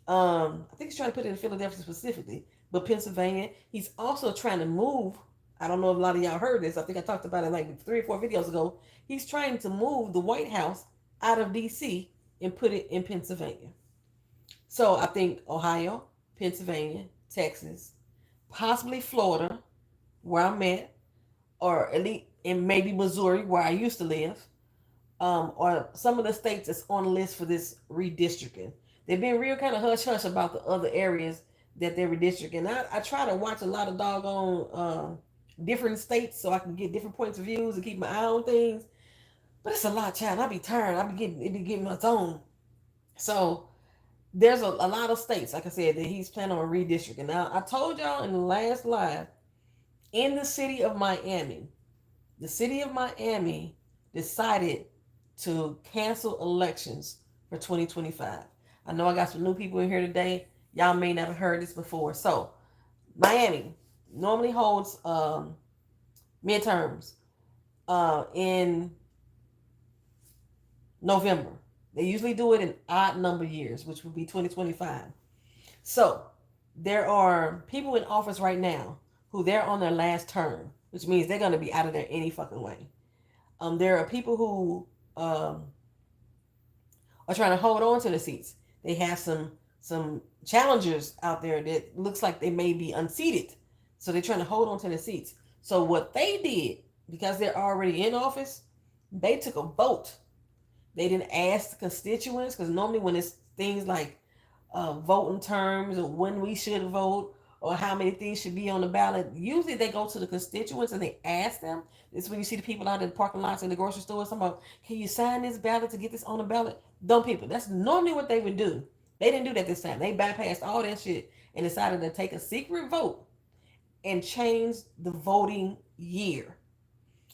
Speaker 1: I think he's trying to put it in Philadelphia specifically, but Pennsylvania. He's also trying to move. I don't know if a lot of y'all heard this. I think I talked about it like 3 or 4 videos ago. He's trying to move the White House out of D.C. and put it in Pennsylvania. So I think Ohio, Pennsylvania, Texas, possibly Florida, where I'm at, or at least in maybe Missouri, where I used to live, or some of the states that's on the list for this redistricting. They've been real kind of hush hush about the other areas that they're redistricting. I try to watch a lot of doggone different states so I can get different points of views and keep my eye on things. But it's a lot, child. I be tired. It be getting my tone. So there's a lot of states, like I said, that he's planning on redistricting. Now, I told y'all in the last live, in the city of Miami decided to cancel elections for 2025. I know I got some new people in here today. Y'all may not have heard this before. So, Miami normally holds midterms in November. They usually do it in odd number years, which would be 2025. So, there are people in office right now who they're on their last term, which means they're going to be out of there any fucking way. There are people who are trying to hold on to the seats. They have some challengers out there that looks like they may be unseated, so they're trying to hold on to the seats. So what they did, because they're already in office, they took a vote. They didn't ask the constituents, because normally when it's things like voting terms or when we should vote or how many things should be on the ballot, usually they go to the constituents and they ask them. This is when you see the people out in the parking lots in the grocery stores talking about, can you sign this ballot to get this on the ballot? Dumb people. That's normally what they would do. They didn't do that this time. They bypassed all that shit and decided to take a secret vote and change the voting year.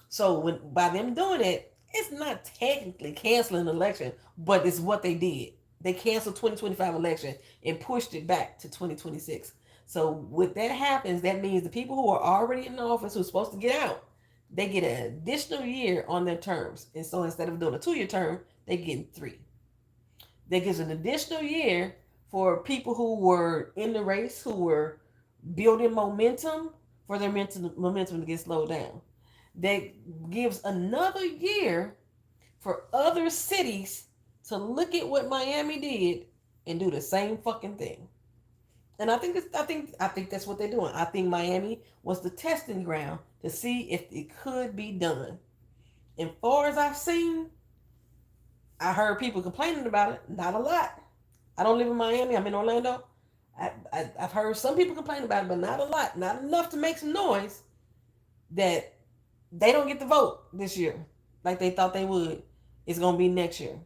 Speaker 1: So by them doing it, it's not technically canceling the election, but it's what they did. They canceled 2025 election and pushed it back to 2026. So with that happens, that means the people who are already in office who's supposed to get out, they get an additional year on their terms. And so instead of doing a 2-year term, they get 3. That gives an additional year for people who were in the race, who were building momentum, for their momentum to get slowed down. That gives another year for other cities to look at what Miami did and do the same fucking thing. And I think that's what they're doing. I think Miami was the testing ground to see if it could be done. And far as I've seen, I heard people complaining about it. Not a lot. I don't live in Miami. I'm in Orlando. I've heard some people complain about it, but not a lot. Not enough to make some noise that they don't get the vote this year like they thought they would. It's going to be next year.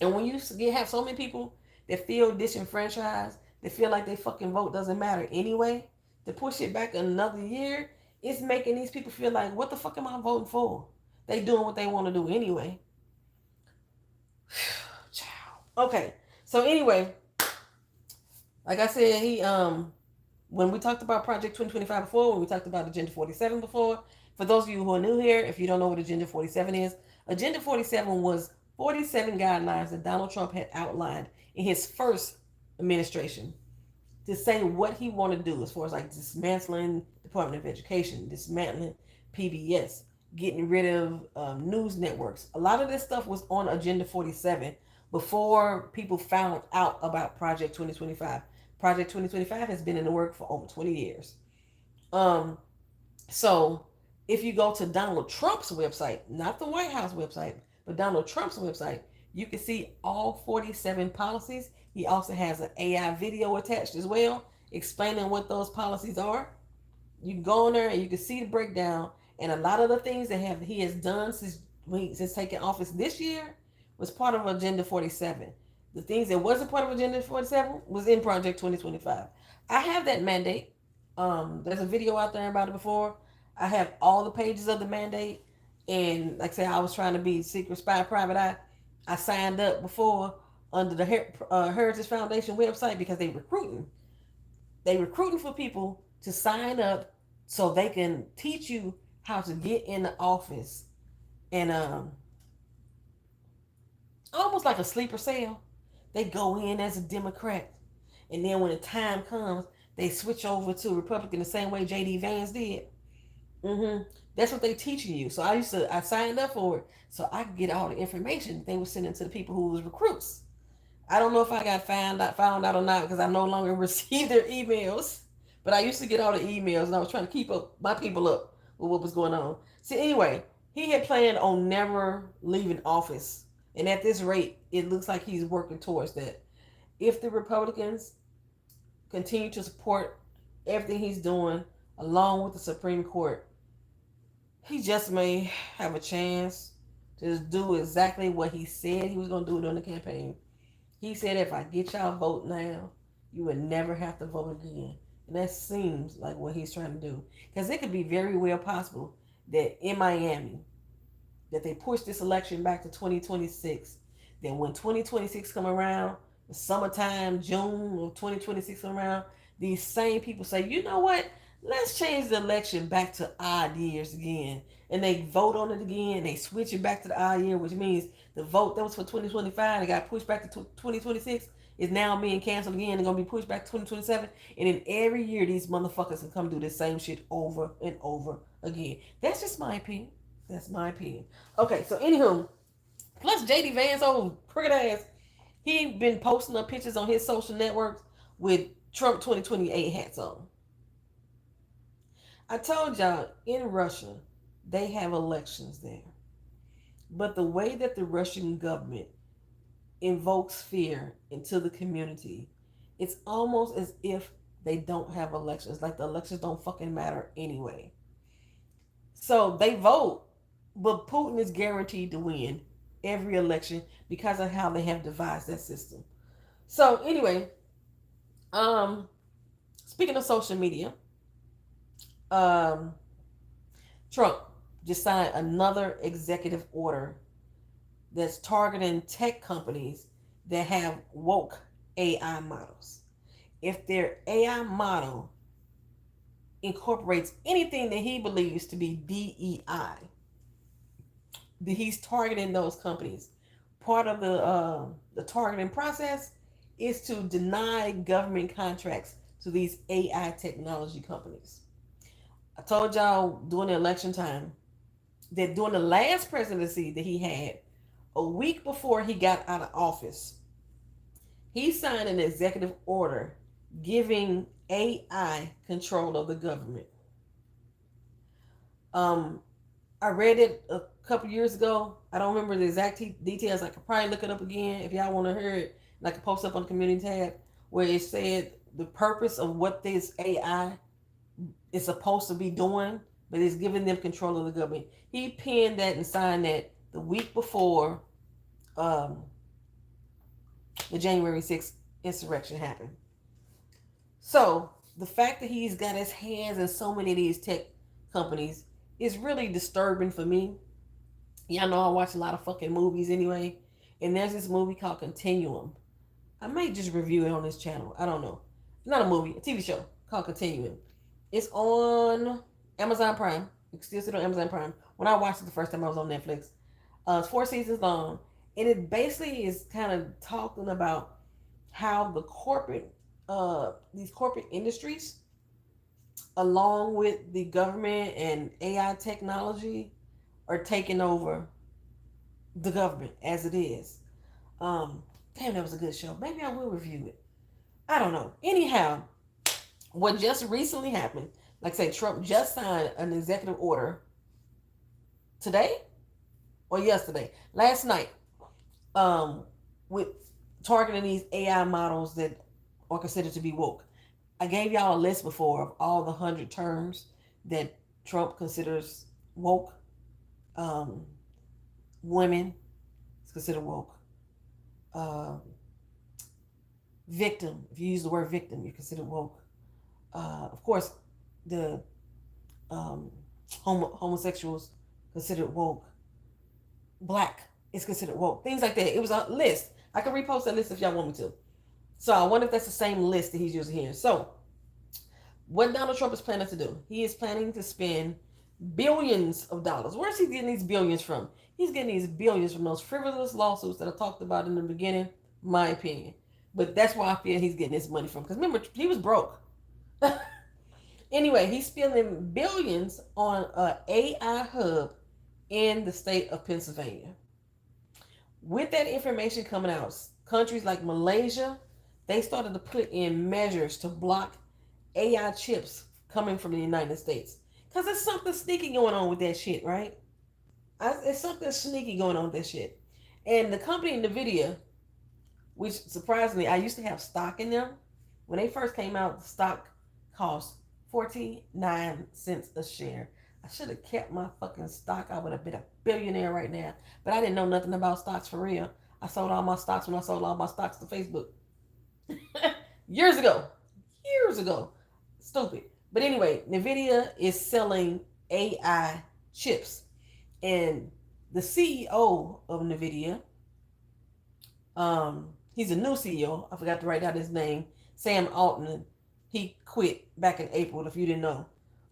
Speaker 1: And when you have so many people that feel disenfranchised, they feel like their fucking vote doesn't matter anyway, to push it back another year, it's making these people feel like, what the fuck am I voting for? They doing what they want to do anyway. Okay, so anyway, like I said, when we talked about Project 2025 before, when we talked about Agenda 47 before, for those of you who are new here, if you don't know what Agenda 47 is, Agenda 47 was 47 guidelines that Donald Trump had outlined in his first administration to say what he wanted to do as far as like dismantling Department of Education, dismantling PBS, getting rid of news networks. A lot of this stuff was on Agenda 47 before people found out about Project 2025. Project 2025 has been in the work for over 20 years. So if you go to Donald Trump's website, not the White House website, but Donald Trump's website, you can see all 47 policies. He also has an AI video attached as well, explaining what those policies are. You can go in there and you can see the breakdown, And a lot of the things he has done since taking office this year was part of Agenda 47. The things that wasn't part of Agenda 47 was in Project 2025. I have that mandate. There's a video out there about it before. I have all the pages of the mandate. And like I said, I was trying to be secret spy private eye. I signed up before under the Heritage Foundation website because they recruiting. They recruiting for people to sign up so they can teach you how to get in the office and almost like a sleeper cell. They go in as a Democrat, and then when the time comes, they switch over to Republican the same way J.D. Vance did. That's what they teaching you. So I signed up for it so I could get all the information they were sending to the people who was recruits. I don't know if I got found out or not because I no longer receive their emails. But I used to get all the emails and I was trying to keep up my people up with what was going on. See, anyway, he had planned on never leaving office. And at this rate, it looks like he's working towards that. If the Republicans continue to support everything he's doing along with the Supreme Court, he just may have a chance to do exactly what he said he was going to do during the campaign. He said, if I get y'all vote now, you would never have to vote again. And that seems like what he's trying to do. Because it could be very well possible that in Miami, that they push this election back to 2026. Then when 2026 come around, the summertime, June of 2026 come around, these same people say, you know what? Let's change the election back to odd years again. And they vote on it again. They switch it back to the odd year, which means the vote that was for 2025 and got pushed back to 2026 is now being canceled again. They're going to be pushed back to 2027. And then every year, these motherfuckers can come do the same shit over and over again. That's just my opinion. That's my opinion. Okay, so anywho, plus J.D. Vance, old crooked ass, he been posting up pictures on his social networks with Trump 2028 hats on. I told y'all, in Russia, they have elections there. But the way that the Russian government invokes fear into the community, it's almost as if they don't have elections. Like the elections don't fucking matter anyway. So they vote, but Putin is guaranteed to win every election because of how they have devised that system. So anyway, speaking of social media, Trump just signed another executive order that's targeting tech companies that have woke AI models. If their AI model incorporates anything that he believes to be DEI, that he's targeting those companies. Part of the targeting process is to deny government contracts to these AI technology companies. I told y'all during the election time that during the last presidency that he had, a week before he got out of office, he signed an executive order giving AI control of the government. I read it a couple years ago. I don't remember the exact details. I could probably look it up again if y'all want to hear it. And I could post up on the community tab where it said the purpose of what this AI is supposed to be doing, but it's giving them control of the government. He penned that and signed that the week before the January 6th insurrection happened. So the fact that he's got his hands in so many of these tech companies is really disturbing for me. Y'all know I watch a lot of fucking movies anyway. And there's this movie called Continuum. I may just review it on this channel. I don't know. Not a movie, a TV show called Continuum. It's on Amazon Prime. You can still see it on Amazon Prime. When I watched it the first time, I was on Netflix. It's 4 seasons long. And it basically is kind of talking about how the these corporate industries, along with the government and AI technology, are taking over the government as it is. Damn, that was a good show. Maybe I will review it. I don't know. Anyhow, what just recently happened, like I say, Trump just signed an executive order today or yesterday, last night, with targeting these AI models that are considered to be woke. I gave y'all a list before of all the 100 terms that Trump considers woke. Um, Women is considered woke. Uh, Victim, if you use the word victim, you're considered woke. Of course, the um, homosexuals considered woke. Black is considered woke. Things like that. It was a list. I can repost that list if y'all want me to. So I wonder if that's the same list that he's using here. So what Donald Trump is planning to do? He is planning to spend billions of dollars. Where's he getting these billions from? He's getting these billions from those frivolous lawsuits that I talked about in the beginning, my opinion. But that's where I feel he's getting his money from. Because remember, he was broke. Anyway, he's spending billions on an AI hub in the state of Pennsylvania. With that information coming out, countries like Malaysia, they started to put in measures to block AI chips coming from the United States. Because there's something sneaky going on with that shit, right? There's something sneaky going on with that shit. And the company NVIDIA, which surprisingly, I used to have stock in them. When they first came out, the stock cost 49 cents a share. I should have kept my fucking stock. I would have been a billionaire right now. But I didn't know nothing about stocks for real. I sold all my stocks when I sold all my stocks to Facebook. Years ago. Years ago. Stupid. But anyway, NVIDIA is selling AI chips. And the CEO of NVIDIA, he's a new CEO. I forgot to write down his name. Sam Altman. He quit back in April, if you didn't know.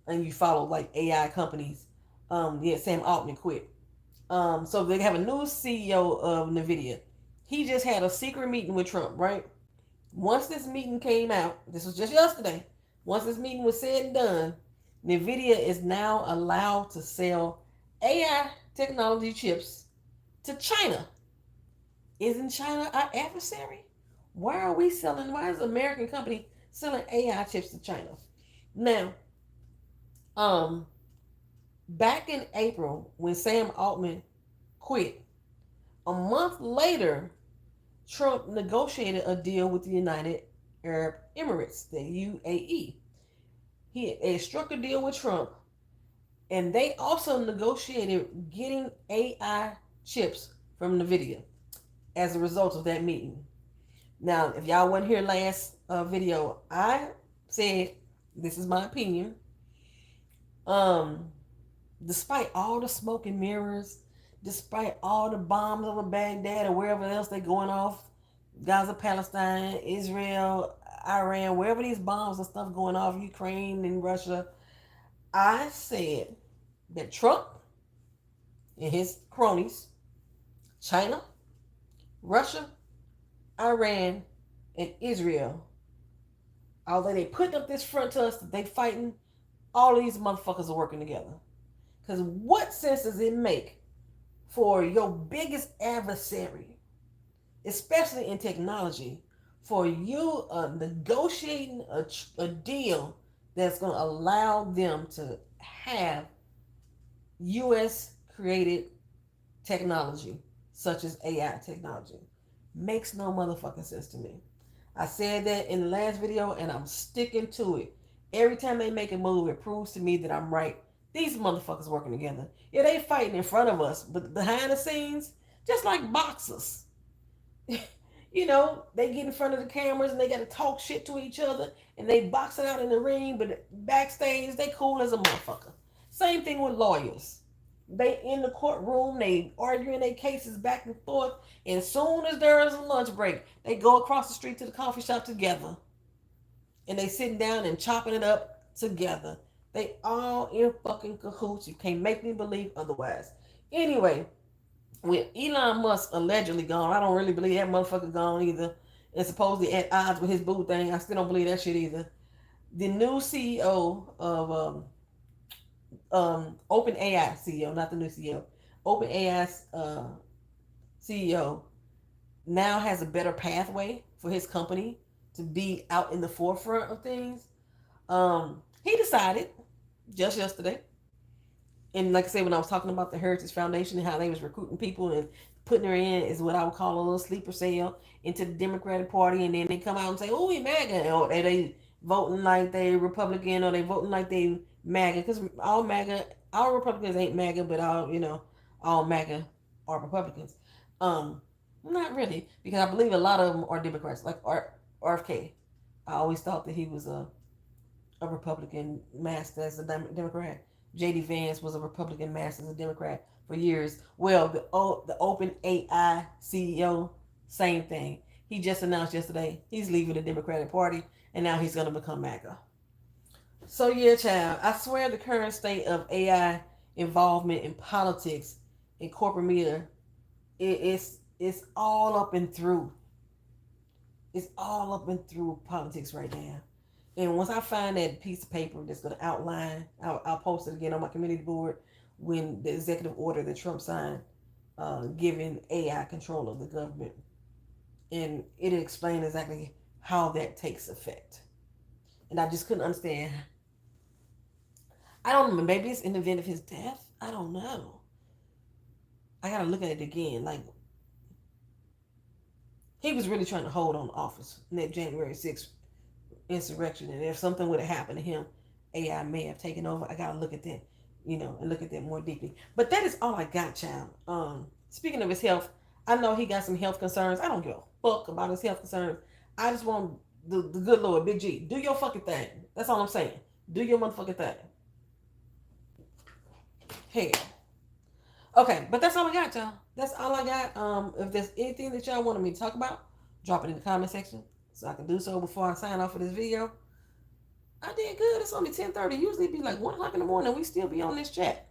Speaker 1: And you follow like AI companies. Sam Altman quit. So they have a new CEO of NVIDIA. He just had a secret meeting with Trump, right? Once this meeting came out, this was just yesterday. Once this meeting was said and done, NVIDIA is now allowed to sell AI technology chips to China. Isn't China our adversary? Why is an American company selling AI chips to China? Now, back in April, when Sam Altman quit, a month later, Trump negotiated a deal with the United Arab Emirates, the UAE. He struck a deal with Trump, and they also negotiated getting AI chips from NVIDIA as a result of that meeting. Now, if y'all weren't here last video, I said, this is my opinion, despite all the smoke and mirrors, despite all the bombs over Baghdad or wherever else they're going off, Gaza, Palestine, Israel, Iran, wherever these bombs and stuff going off, Ukraine and Russia, I said that Trump and his cronies, China, Russia, Iran, and Israel, although they putting up this front to us that they fighting, all of these motherfuckers are working together. Because what sense does it make for your biggest adversary, especially in technology, for you negotiating a deal that's going to allow them to have U.S. created technology, such as AI technology? Makes no motherfucking sense to me. I said that in the last video, and I'm sticking to it. Every time they make a move, it proves to me that I'm right. These motherfuckers working together. Yeah, they fighting in front of us, but behind the scenes, just like boxers. You know, they get in front of the cameras and they got to talk shit to each other, and they box it out in the ring, but backstage, they cool as a motherfucker. Same thing with lawyers. They in the courtroom, they arguing their cases back and forth, and as soon as there is a lunch break, they go across the street to the coffee shop together, and they sitting down and chopping it up together. They all in fucking cahoots. You can't make me believe otherwise. Anyway, with Elon Musk allegedly gone, I don't really believe that motherfucker gone either, and supposedly at odds with his boo thing. I still don't believe that shit either. The new CEO of OpenAI CEO, not the new CEO, OpenAI's CEO now has a better pathway for his company to be out in the forefront of things. He decided just yesterday, and like I said, when I was talking about the Heritage Foundation and how they was recruiting people and putting her in is what I would call a little sleeper cell into the Democratic Party, and then they come out and say, "Oh, we MAGA," or they voting like they Republican, or they voting like they MAGA, because all MAGA all Republicans ain't MAGA, but all MAGA are Republicans. Not really, because I believe a lot of them are Democrats, like RFK. I always thought that he was a Republican masked as a Democrat. J.D. Vance was a Republican masked as a Democrat for years. Well, the Open AI CEO, same thing. He just announced yesterday he's leaving the Democratic Party, and now he's going to become MAGA. So yeah, child, I swear the current state of AI involvement in politics and corporate media, it's all up and through. It's all up and through politics right now. And once I find that piece of paper that's going to outline, I'll post it again on my community board when the executive order that Trump signed, giving AI control of the government, and it'll explain exactly how that takes effect. And I just couldn't understand. I don't know. Maybe it's in the event of his death. I don't know. I gotta look at it again. Like, he was really trying to hold on to office in that January 6th insurrection, and if something would have happened to him, AI may have taken over. I gotta look at that, and look at that more deeply. But that is all I got, child. Speaking of his health, I know he got some health concerns. I don't give a fuck about his health concerns. I just want the good Lord, Big G, do your fucking thing. That's all I'm saying. Do your motherfucking thing. Hell. Okay, but that's all I got, y'all. That's all I got. If there's anything that y'all wanted me to talk about, drop it in the comment section so I can do so before I sign off for this video. I did good. It's only 10:30. Usually it'd be like 1 o'clock in the morning. We still be on this chat.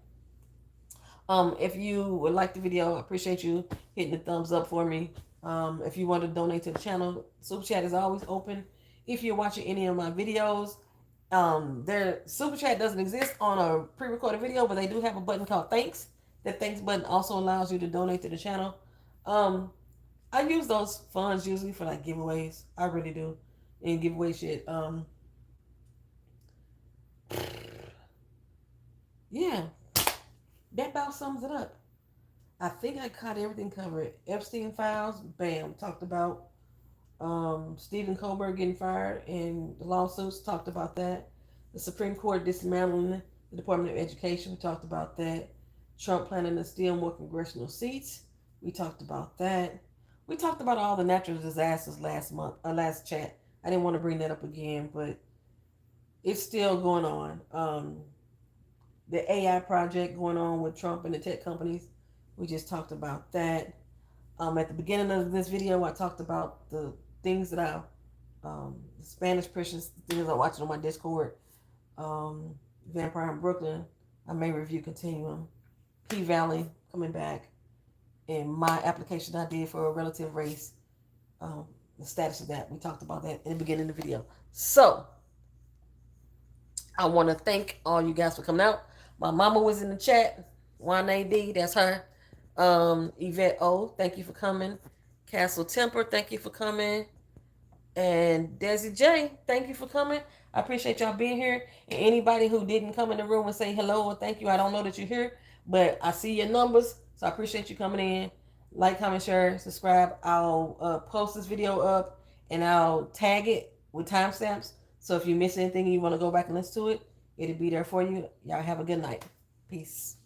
Speaker 1: If you would like the video, I appreciate you hitting the thumbs up for me. If you want to donate to the channel, Super Chat is always open. If you're watching any of my videos, their Super Chat doesn't exist on a pre-recorded video, but they do have a button called Thanks. That Thanks button also allows you to donate to the channel. I use those funds usually for like giveaways. I really do. And giveaway shit. Yeah. That about sums it up. I think I caught everything covered. Epstein files, bam, talked about. Stephen Colbert getting fired and the lawsuits, talked about that. The Supreme Court dismantling the Department of Education, we talked about that. Trump planning to steal more congressional seats, we talked about that. We talked about all the natural disasters last chat. I didn't want to bring that up again, but it's still going on. The AI project going on with Trump and the tech companies, we just talked about that. At the beginning of this video, I talked about the things that Spanish Christians, things I'm watching on my Discord. Vampire in Brooklyn, I may review Continuum. PValley coming back. And my application I did for a relative race. The status of that. We talked about that in the beginning of the video. So, I want to thank all you guys for coming out. My mama was in the chat. Juan AD, that's her. Yvette O, thank you for coming. Castle Temper, thank you for coming. And Desi J, thank you for coming. I appreciate y'all being here. And anybody who didn't come in the room and say hello or thank you, I don't know that you're here, but I see your numbers, so I appreciate you coming in. Like, comment, share, subscribe. I'll post this video up and I'll tag it with timestamps. So if you miss anything and you want to go back and listen to it, it'll be there for you. Y'all have a good night. Peace.